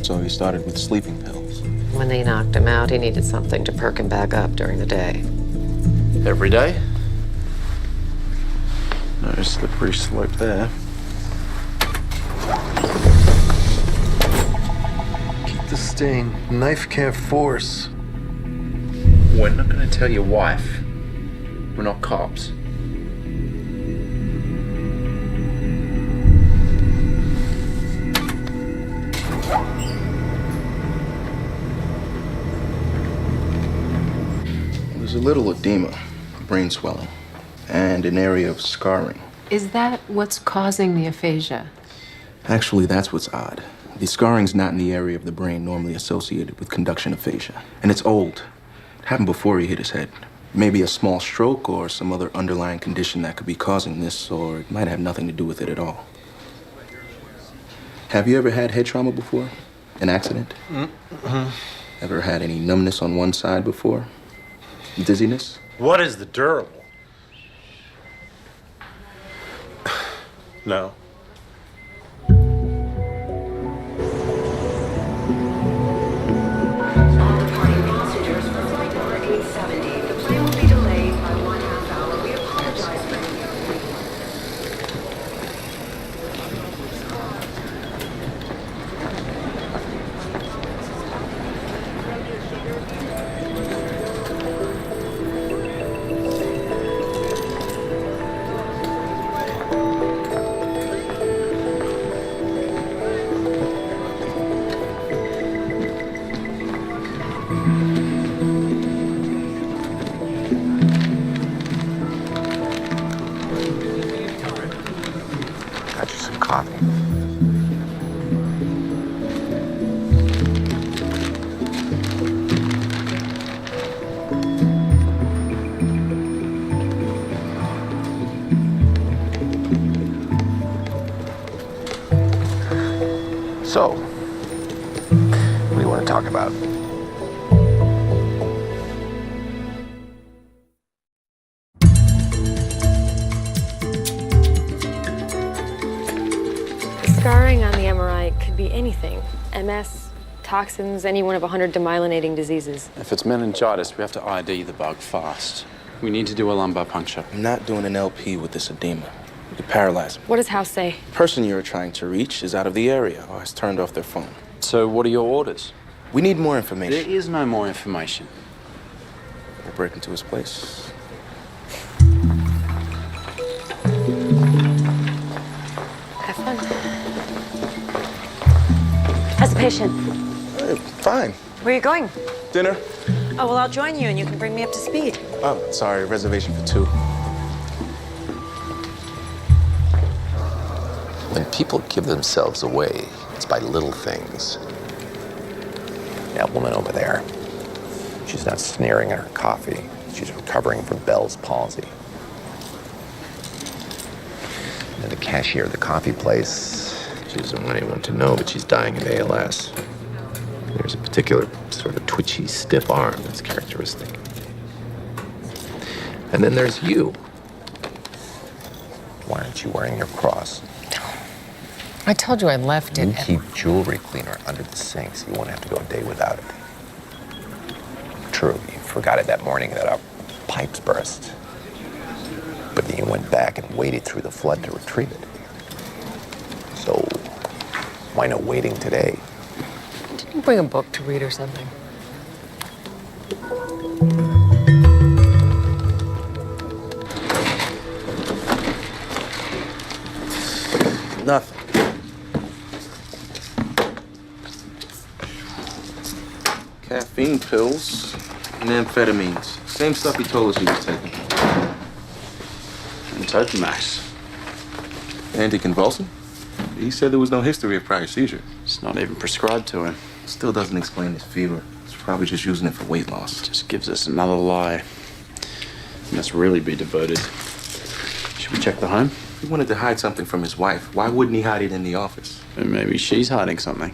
So he started with sleeping pills. When they knocked him out, he needed something to perk him back up during the day. Every day? Nice slippery slope there. Keep the stain. Knife can't force. We're not going to tell your wife. We're not cops. There's a little edema, brain swelling, and an area of scarring. Is that what's causing the aphasia? Actually, that's what's odd. The scarring's not in the area of the brain normally associated with conduction aphasia. And it's old. It happened before he hit his head. Maybe a small stroke or some other underlying condition that could be causing this, or it might have nothing to do with it at all. Have you ever had head trauma before? An accident? Mm-hmm. Ever had any numbness on one side before? Dizziness? What is the durable? No. So, what do you want to talk about? Scarring on the MRI could be anything. MS, toxins, any one of 100 demyelinating diseases. If it's meningitis, we have to ID the bug fast. We need to do a lumbar puncture. I'm not doing an LP with this edema. You could paralyze him. What does House say? The person you're trying to reach is out of the area or has turned off their phone. So what are your orders? We need more information. There is no more information. We'll break into his place. Have fun. How's the patient? Fine. Where are you going? Dinner? Oh, well, I'll join you and you can bring me up to speed. Oh, sorry. Reservation for 2. When people give themselves away, it's by little things. That woman over there, she's not sneering at her coffee. She's recovering from Bell's palsy. And the cashier of the coffee place, she doesn't want anyone to know, but she's dying of ALS. There's a particular sort of twitchy, stiff arm that's characteristic. And then there's you. Why aren't you wearing your cross? I told you I left it. You keep jewelry cleaner under the sink so you won't have to go a day without it. True, you forgot it that morning that our pipes burst. But then you went back and waded through the flood to retrieve it. So, why no waiting today? Didn't you bring a book to read or something? Nothing. Caffeine pills and amphetamines. Same stuff he told us he was taking. And Topamax. Anticonvulsant? He said there was no history of prior seizure. It's not even prescribed to him. Still doesn't explain his fever. He's probably just using it for weight loss. Just gives us another lie. He must really be devoted. Should we check the home? If he wanted to hide something from his wife, why wouldn't he hide it in the office? And maybe she's hiding something.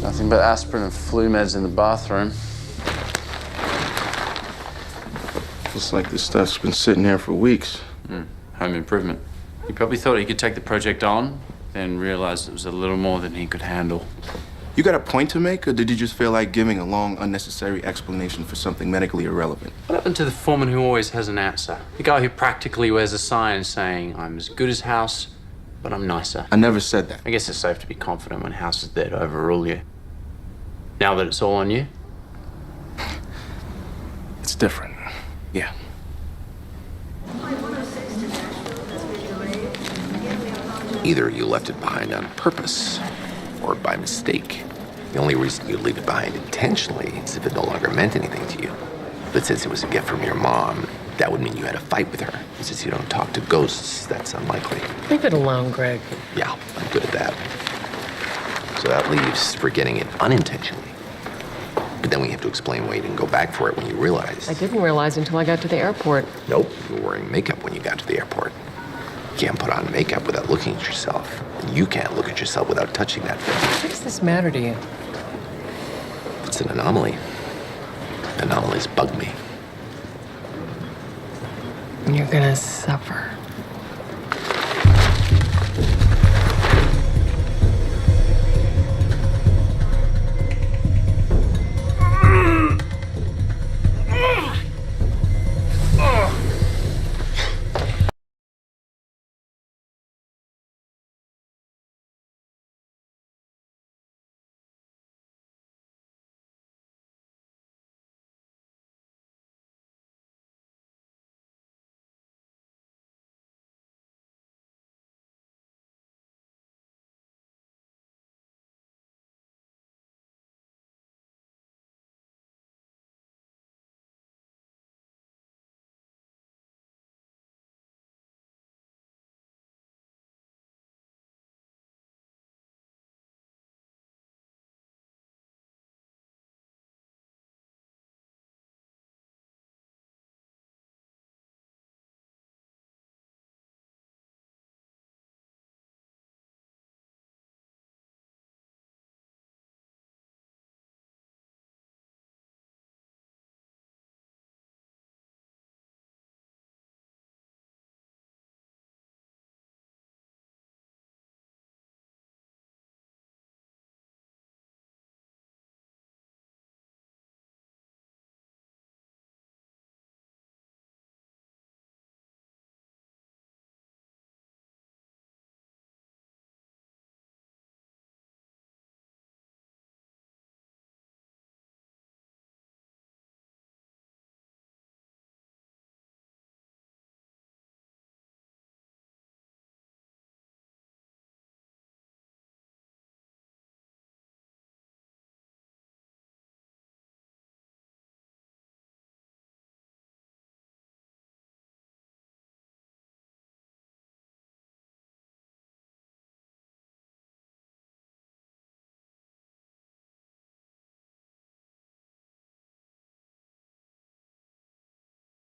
Nothing but aspirin and flu meds in the bathroom. Looks like this stuff's been sitting there for weeks. Home improvement. He probably thought he could take the project on, then realized it was a little more than he could handle. You got a point to make, or did you just feel like giving a long, unnecessary explanation for something medically irrelevant? What happened to the foreman who always has an answer? The guy who practically wears a sign saying, I'm as good as House, but I'm nicer. I never said that. I guess it's safe to be confident when House is there to overrule you. Now that it's all on you? It's different. Yeah. Either you left it behind on purpose or by mistake. The only reason you leave it behind intentionally is if it no longer meant anything to you. But since it was a gift from your mom, that would mean you had a fight with her. Since you don't talk to ghosts, that's unlikely. Leave it alone, Greg. Yeah, I'm good at that. So that leaves forgetting it unintentionally. But then we have to explain why you didn't go back for it when you realized. I didn't realize until I got to the airport. Nope, you were wearing makeup when you got to the airport. You can't put on makeup without looking at yourself. And you can't look at yourself without touching that face. What does this matter to you? It's an anomaly. Anomalies bug me. You're gonna suffer.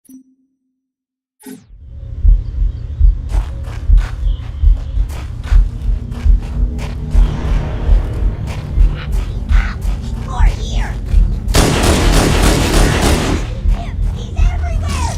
More here! He's everywhere!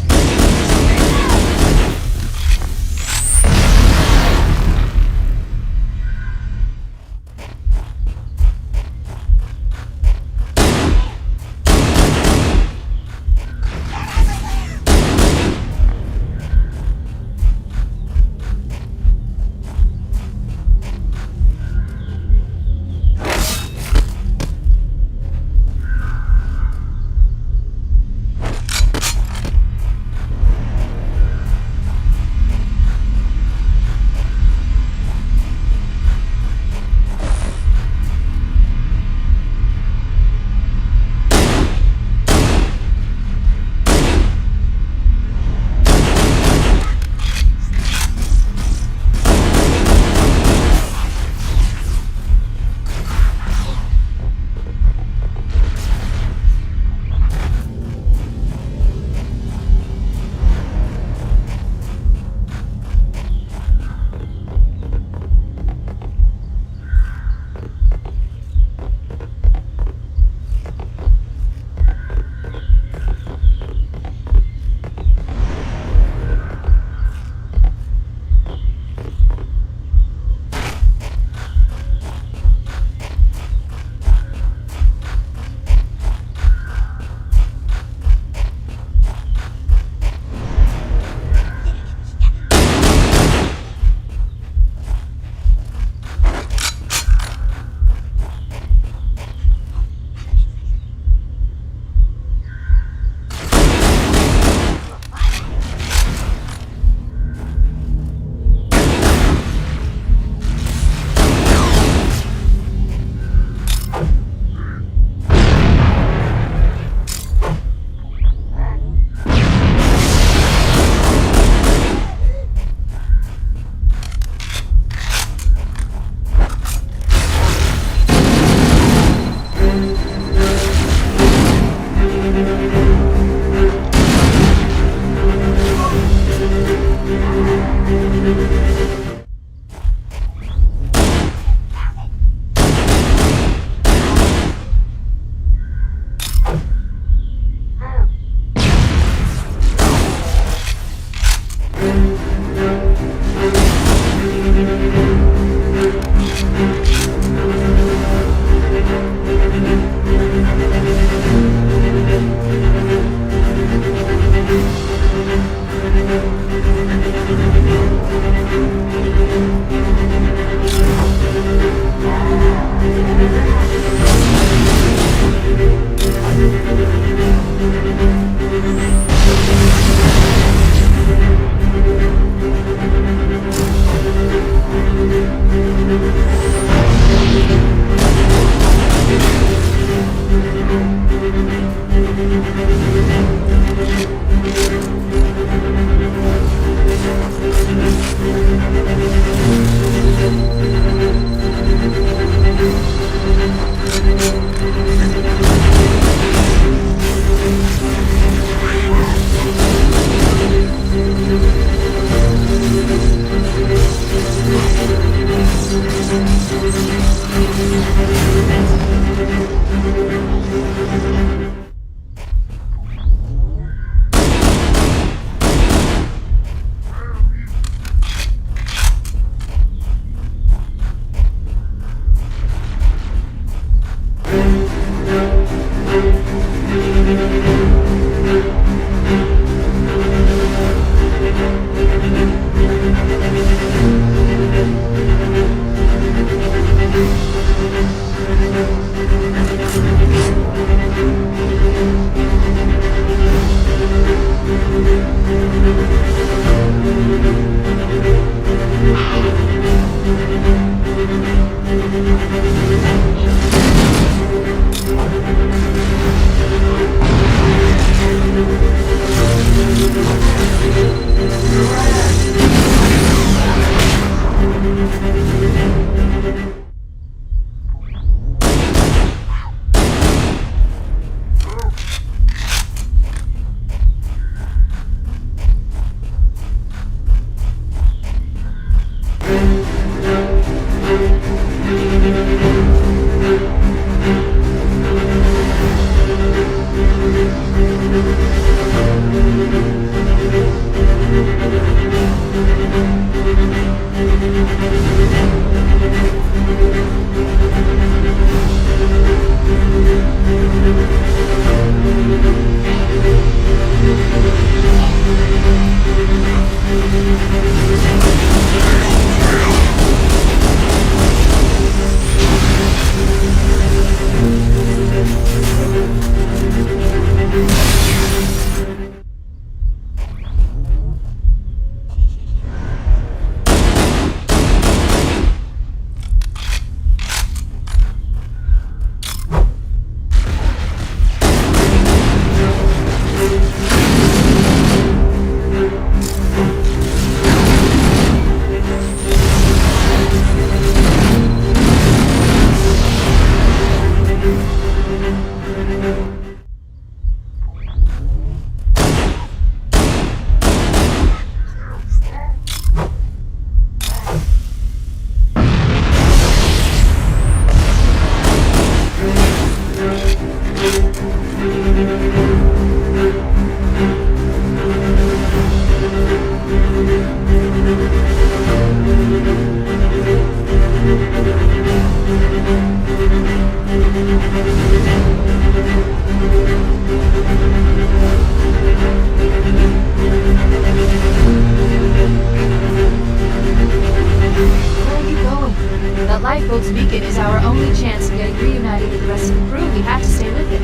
Lifeboat's beacon is our only chance of getting reunited with the rest of the crew. We have to stay with it.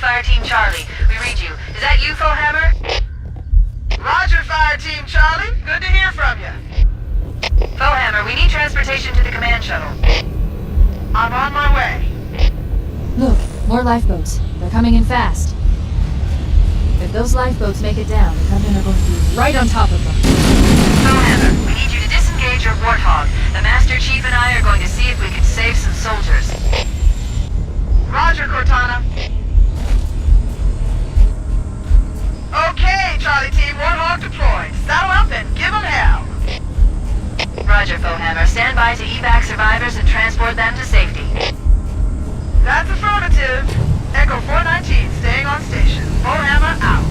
Fire Team Charlie. We read you. Is that you, Fohammer? Roger, Fire Team Charlie. Good to hear from you. Fohammer, we need transportation to the command shuttle. I'm on my way. Look, more lifeboats. They're coming in fast. If those lifeboats make it down, the Covenant are going to be right on top of them. Fohammer, we need you to disengage your Warthog. The Master Chief and I are going to see if we can save some soldiers. Roger, Cortana. Okay, Charlie Team, Warthog deployed. Saddle up and give them hell. Roger, Fohammer. Stand by to evac survivors and transport them to safety. That's affirmative. Echo 419 staying on station. Fohammer out.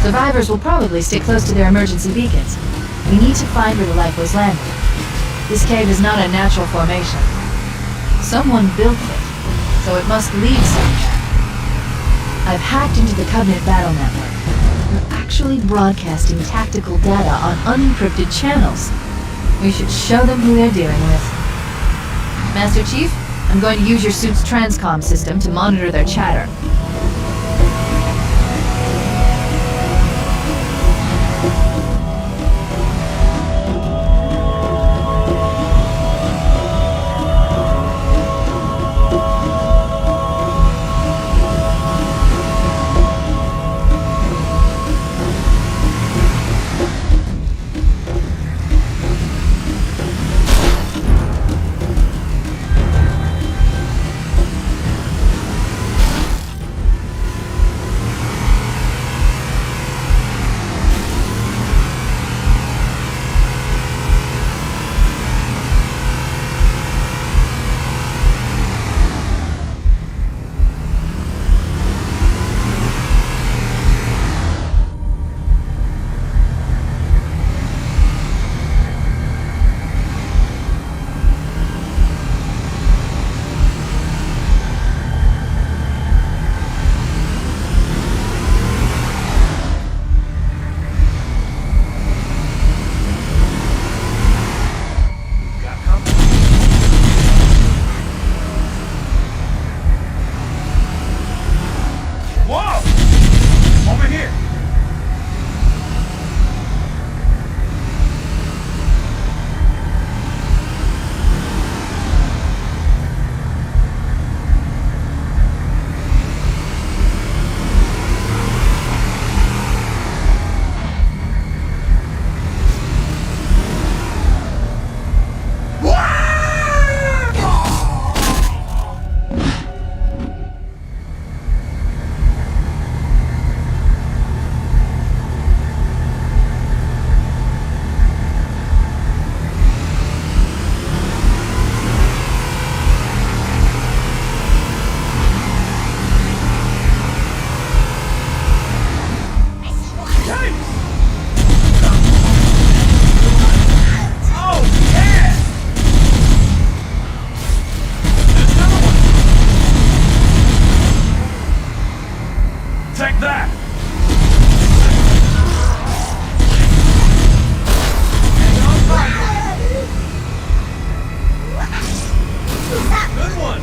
Survivors will probably stay close to their emergency beacons. We need to find where the lifeboats landed. This cave is not a natural formation. Someone built it, so it must lead somewhere. I've hacked into the Covenant battle network. They're actually broadcasting tactical data on unencrypted channels. We should show them who they're dealing with. Master Chief, I'm going to use your suit's transcom system to monitor their chatter. Take that! Good one!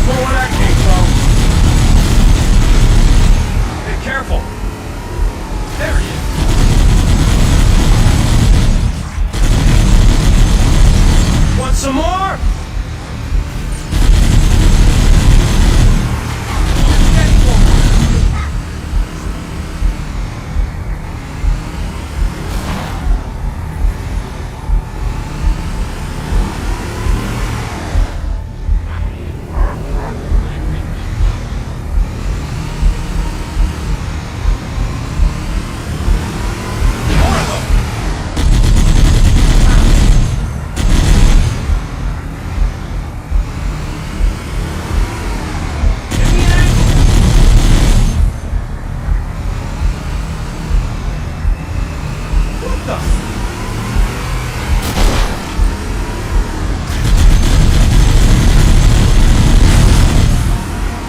Whoa, where that came from? Be careful! There he is! Want some more?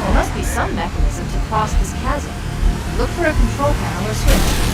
There must be some mechanism to cross this chasm. Look for a control panel or switch.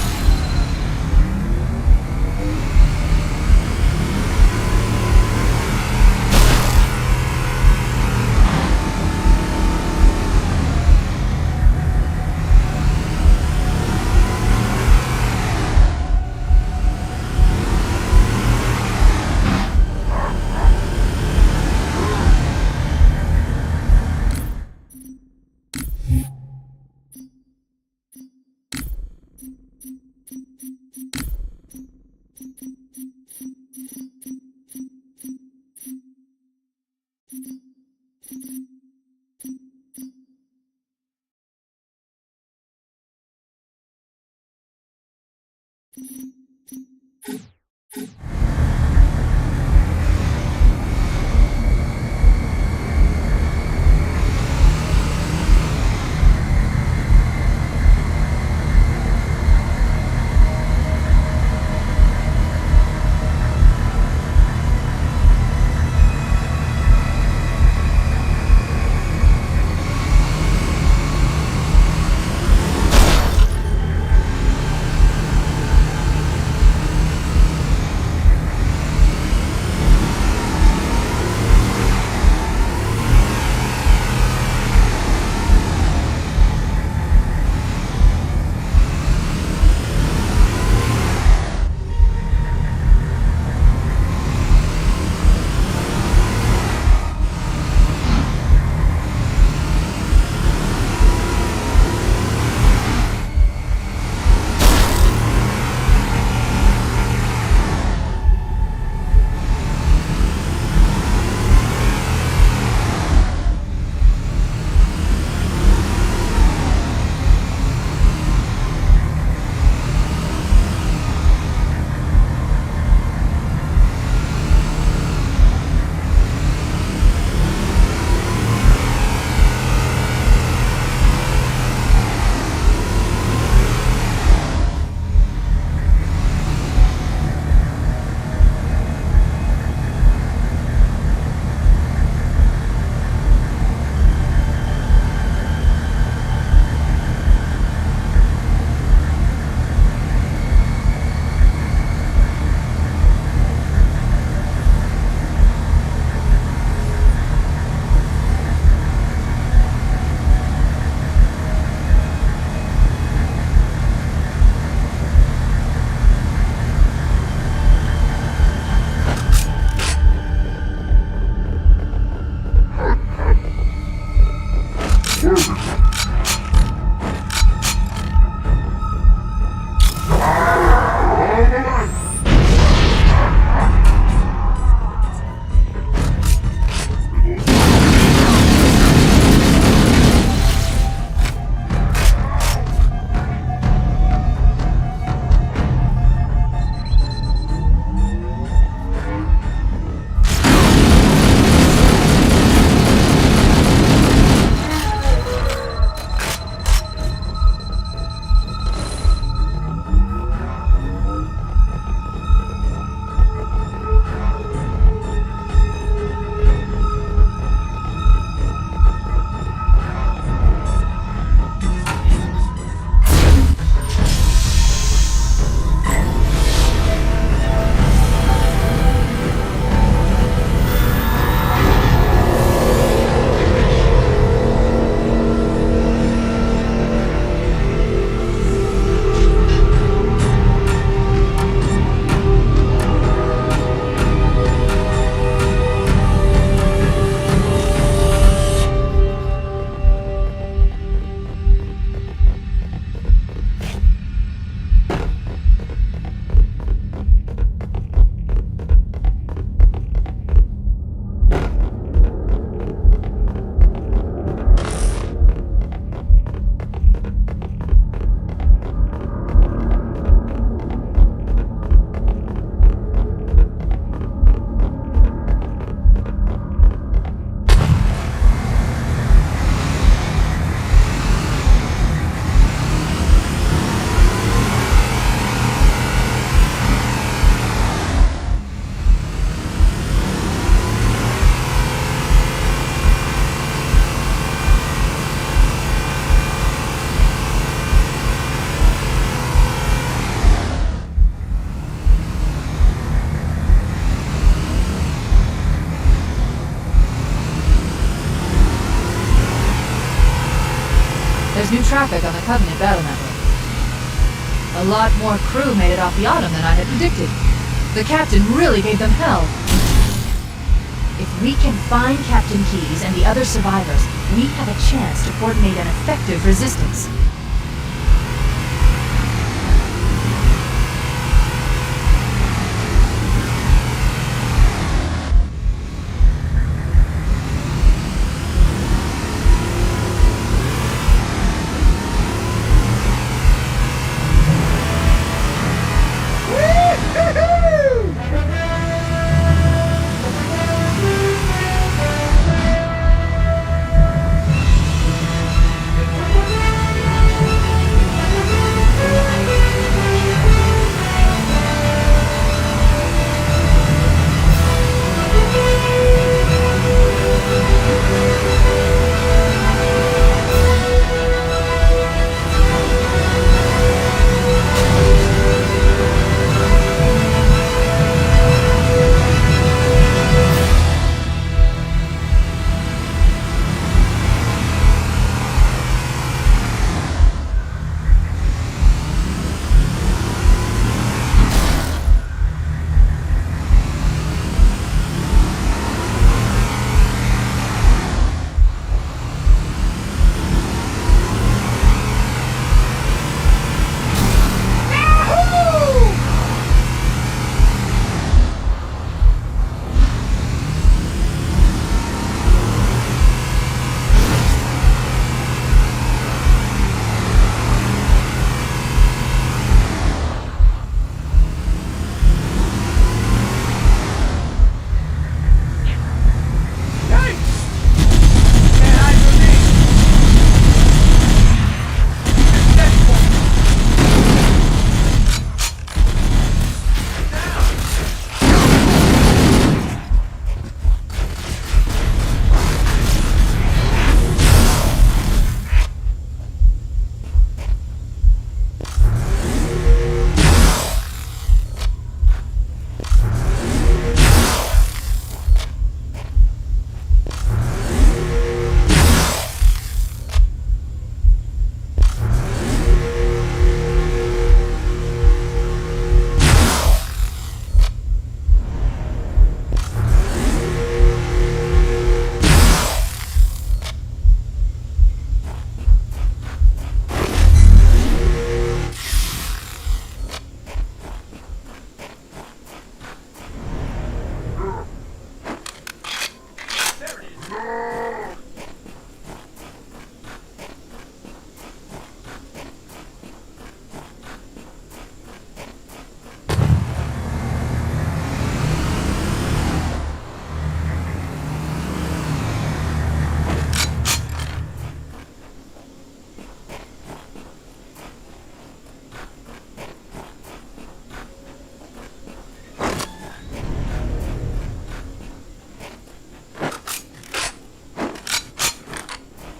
There's new traffic on the Covenant battle network. A lot more crew made it off the Autumn than I had predicted. The captain really gave them hell. If we can find Captain Keyes and the other survivors, we have a chance to coordinate an effective resistance.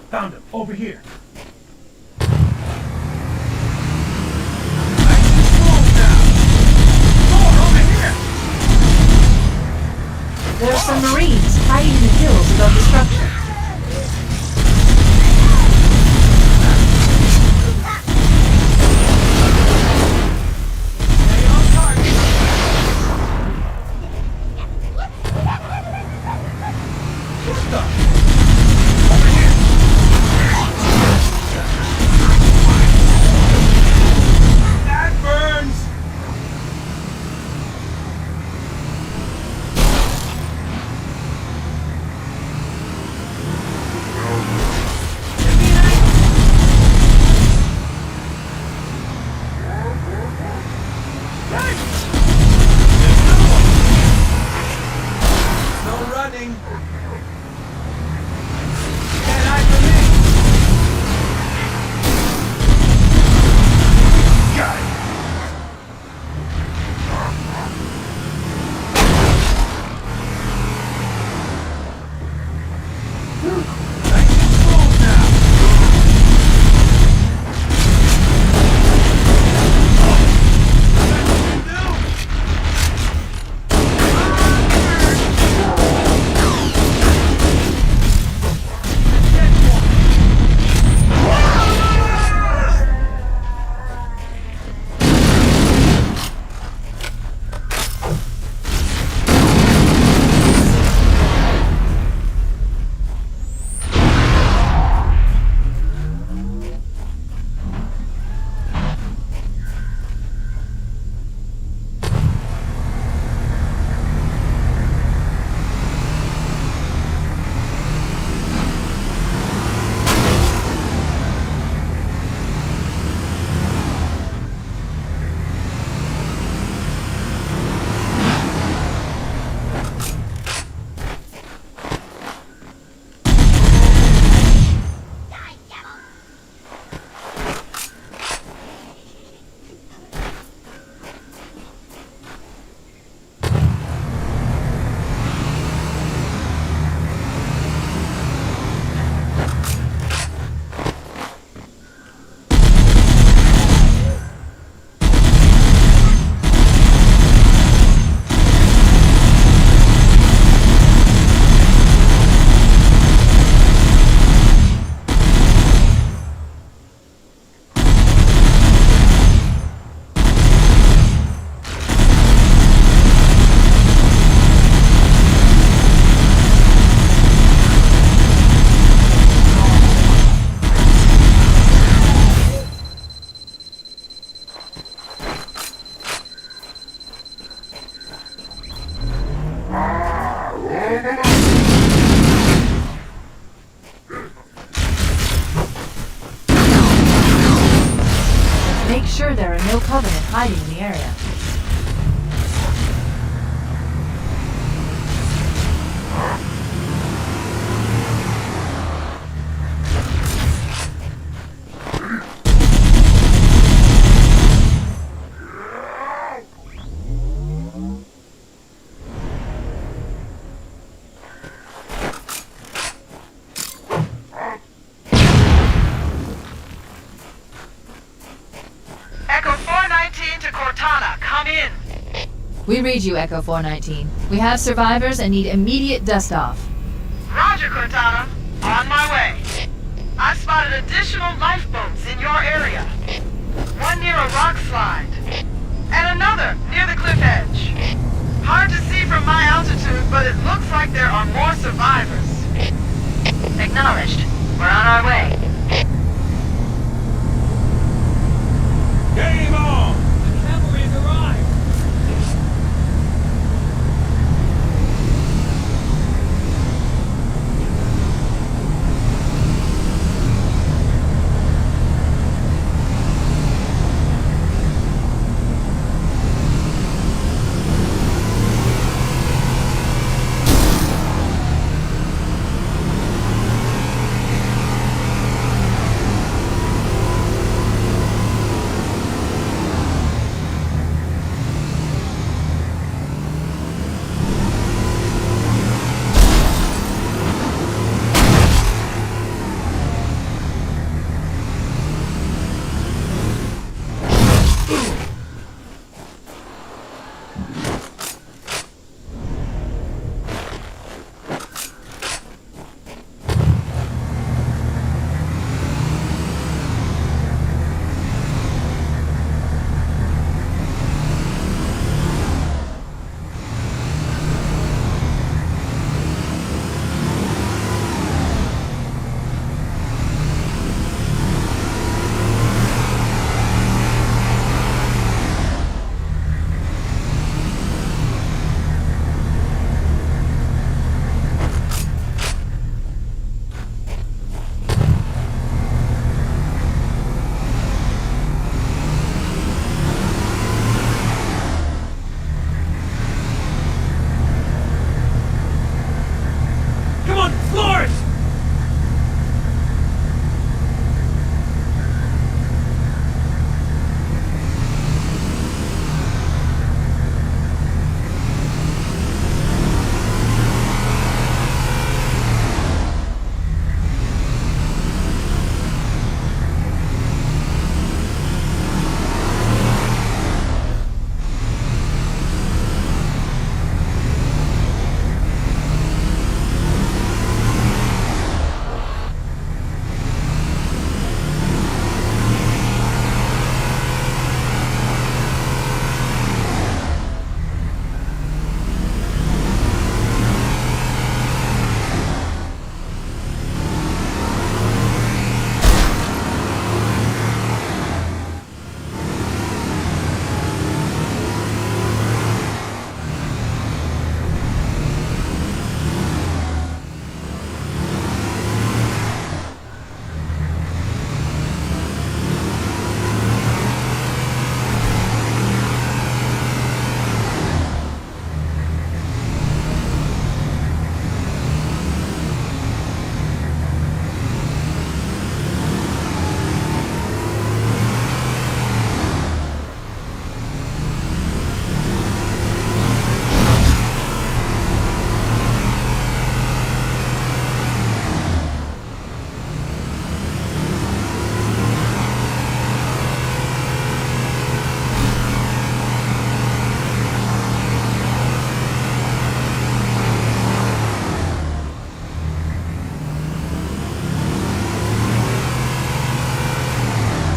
Found him, over here. There are some Marines hiding in the hills above the structure. in. We read you, Echo 419. We have survivors and need immediate dust-off. Roger, Cortana. On my way. I've spotted additional lifeboats in your area. One near a rock slide. And another near the cliff edge. Hard to see from my altitude, but it looks like there are more survivors. Acknowledged. We're on our way. Game on! The cavalry has arrived!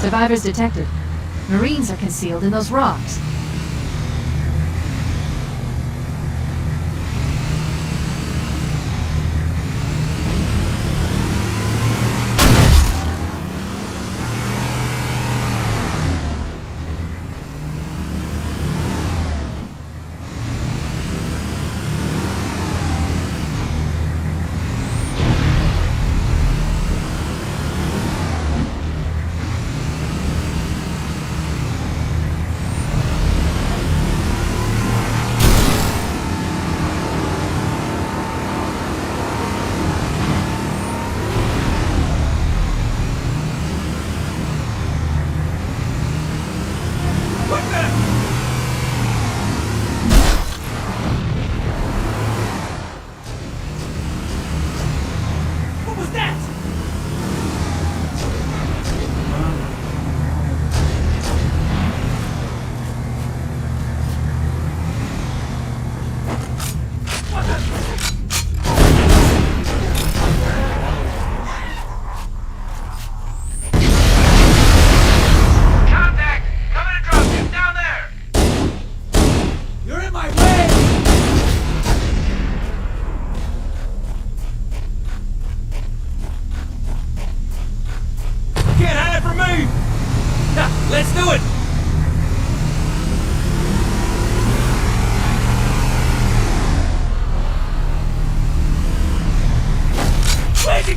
Survivors detected. Marines are concealed in those rocks.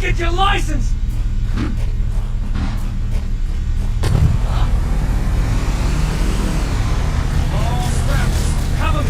get your license! Cover me!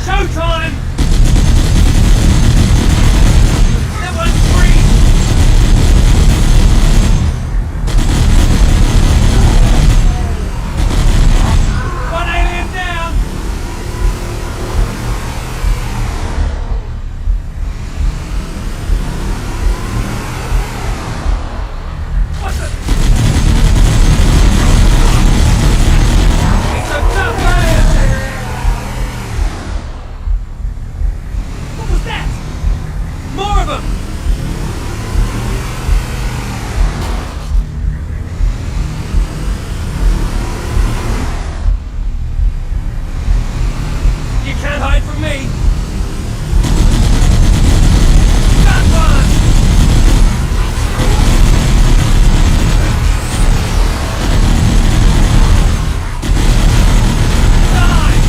Showtime! Everyone's free! One alien down! What the? It's a tough man! What was that? More of them! You can't hide from me! Got one! Die!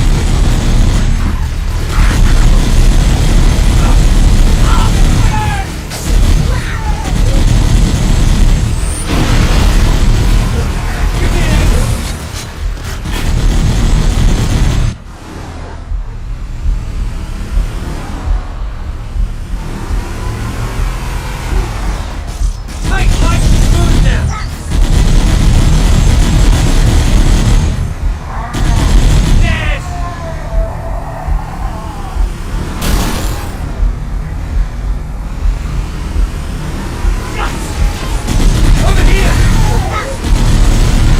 Tight, tight, smooth now! Yes! Over here!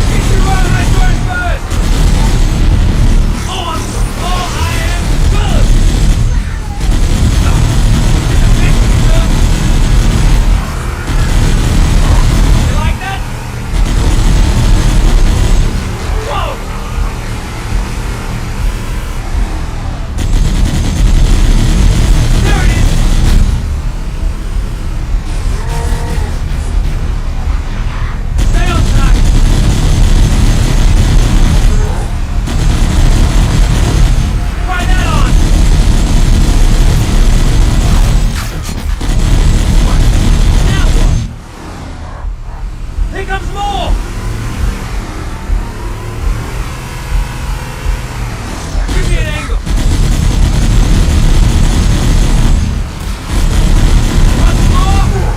Get your right eye first! On! I am good! You like that? Whoa! There it is! Stay on track! Try that on! Now what? Here comes more! Give me an angle! Once more!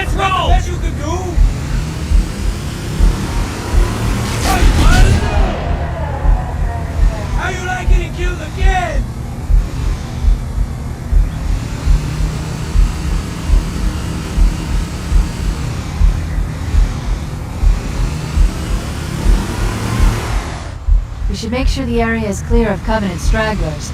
Let's roll! Best you can do. How you like getting killed again? We should make sure the area is clear of Covenant stragglers.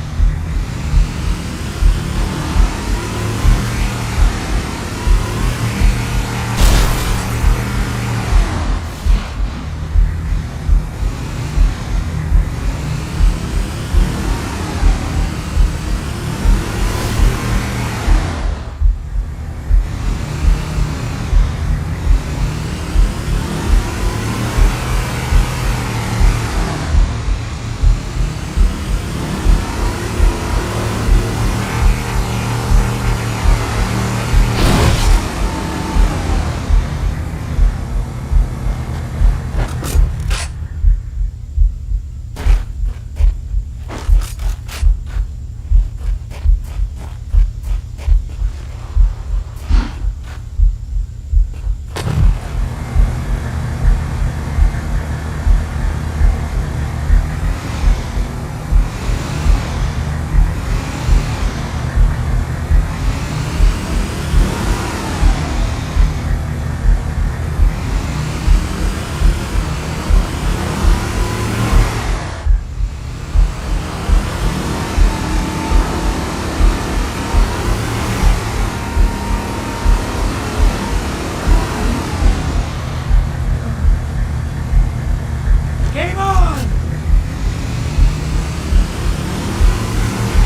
Game on!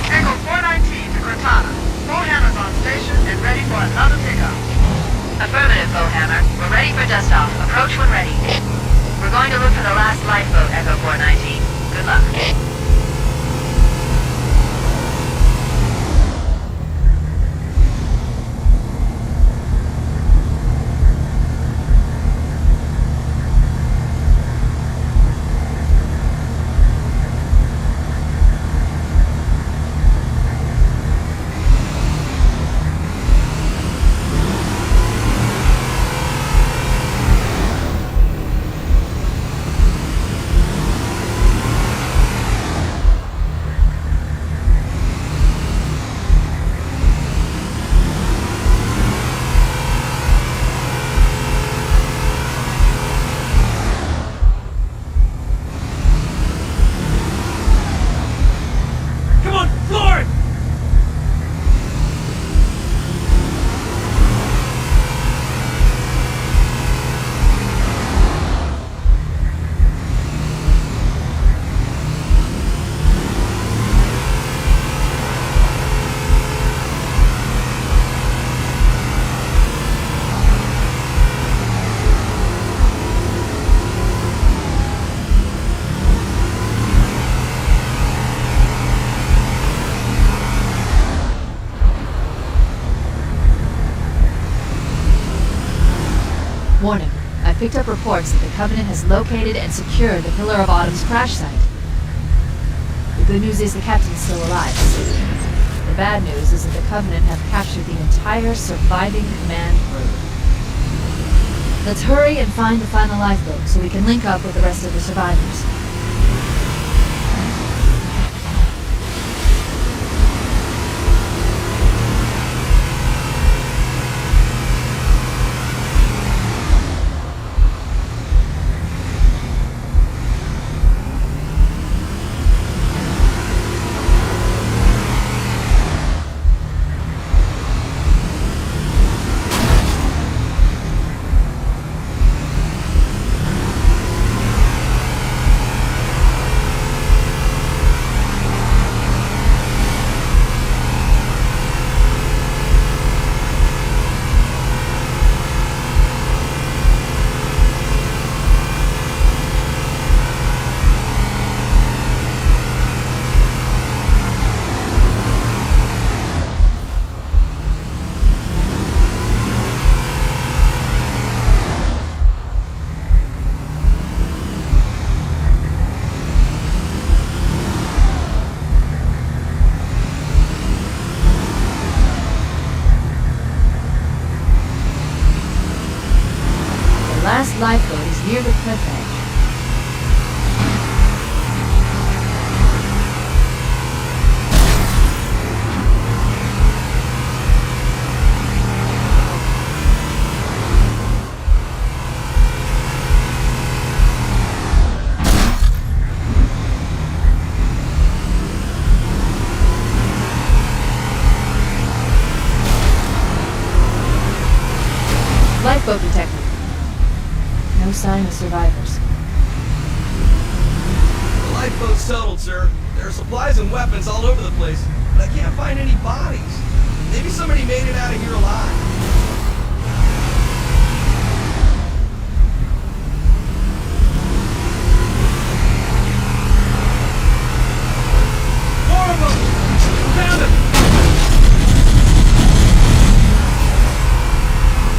Echo 419 to Cortana. Bowhammer's on station and ready for another pickup. Affirmative, Bowhammer. We're ready for dust-off. Approach when ready. We're going to look for the last lifeboat, Echo 419. Good luck. Come on, floor it! Warning. I picked up reports that the Covenant has located and secured the Pillar of Autumn's crash site. The good news is the captain's still alive. The bad news is that the Covenant have captured the entire surviving command crew. Let's hurry and find the final lifeboat so we can link up with the rest of the survivors. last lifeboat is near the cliff edge. Lifeboat detected. No sign of survivors. The lifeboat's totaled, sir. There are supplies and weapons all over the place, but I can't find any bodies. Maybe somebody made it out of here alive. More of them! Found them!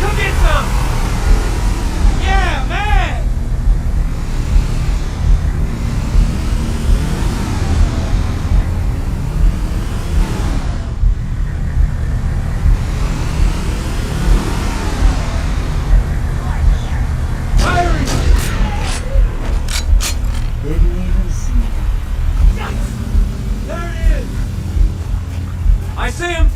Come get some! Yeah, man! Firing! Didn't even see him. There it is! I see him!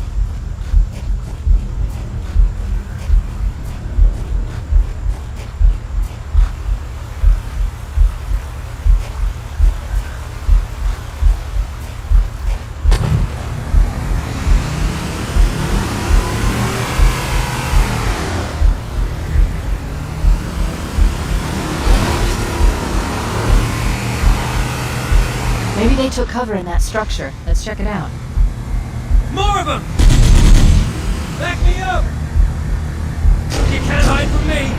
Maybe they took cover in that structure. Let's check it out. More of them! Back me up! You can't hide from me!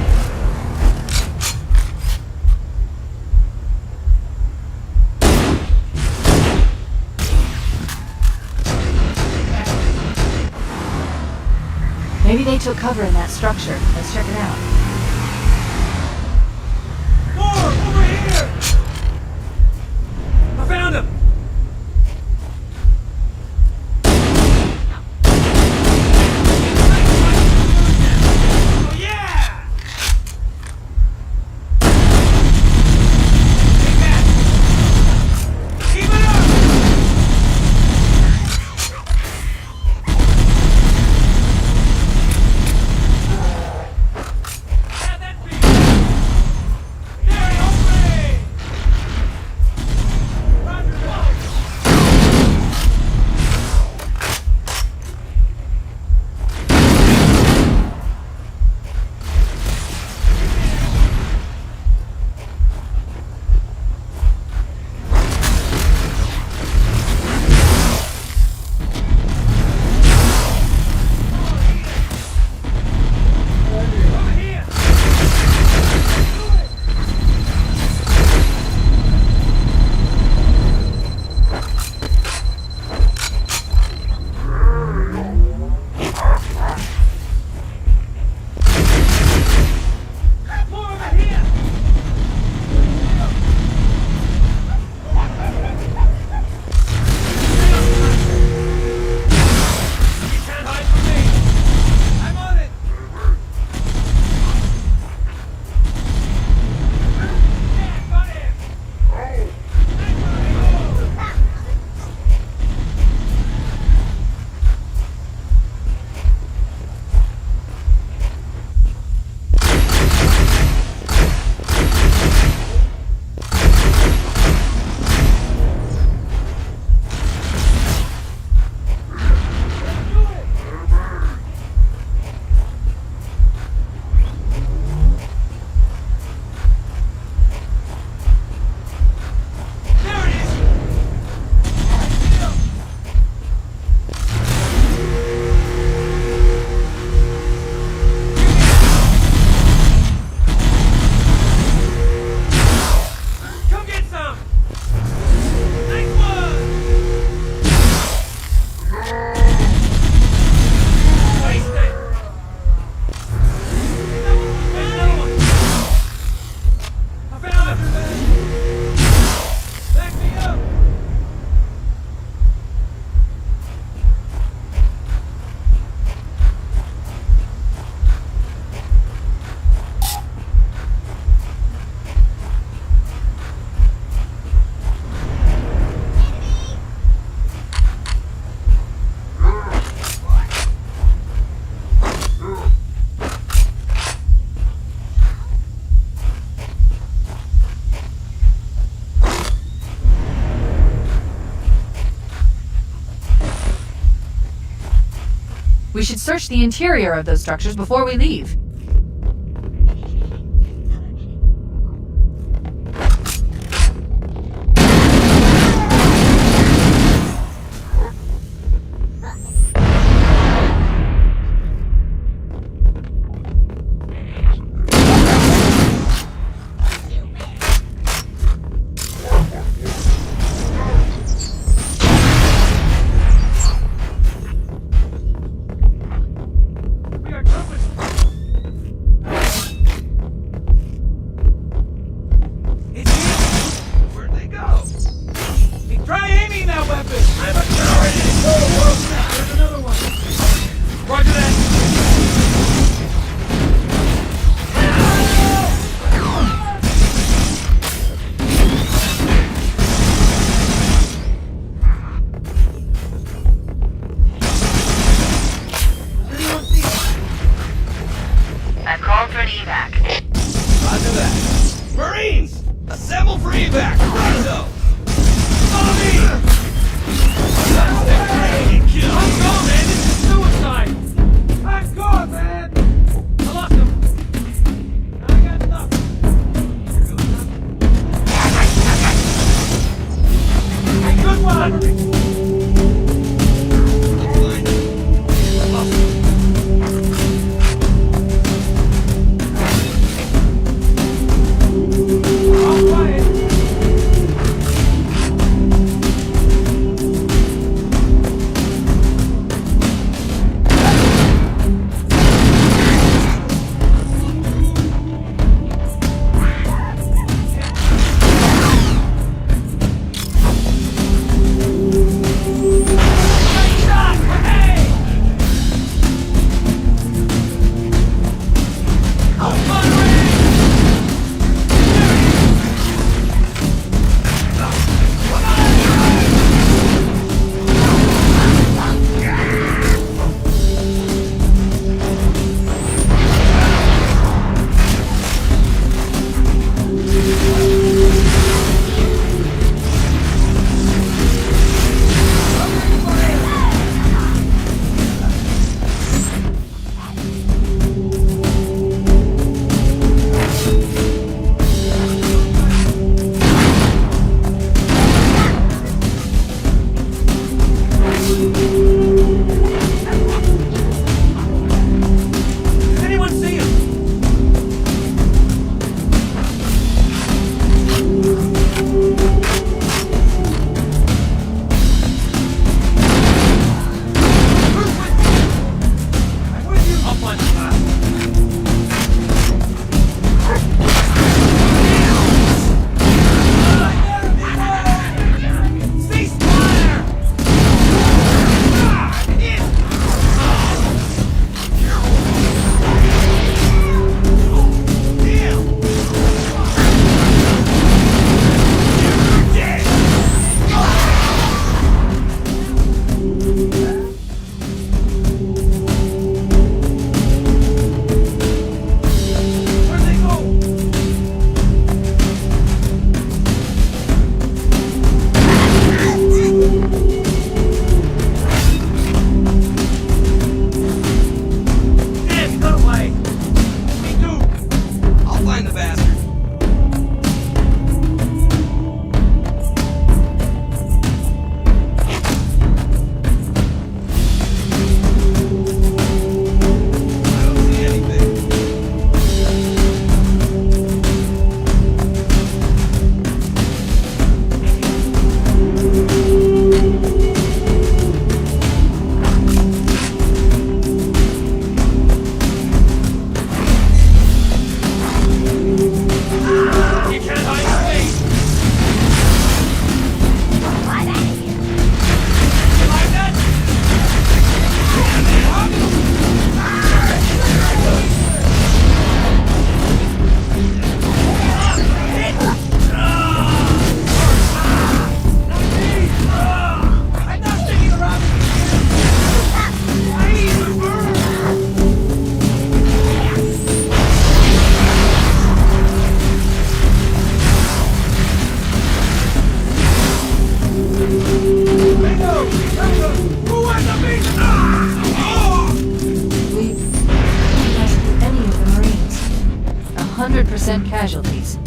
Maybe they took cover in that structure. Let's check it out. More! Over here! I found him! Oh, yeah! Take that! Keep it up! We should search the interior of those structures before we leave. I've called for an evac. Roger that. Marines! Assemble for evac! Rondo! Follow me! I'm gone, man! This is suicide! I'm gone, man! I lost him! I got nothing! Good one! 100% casualties.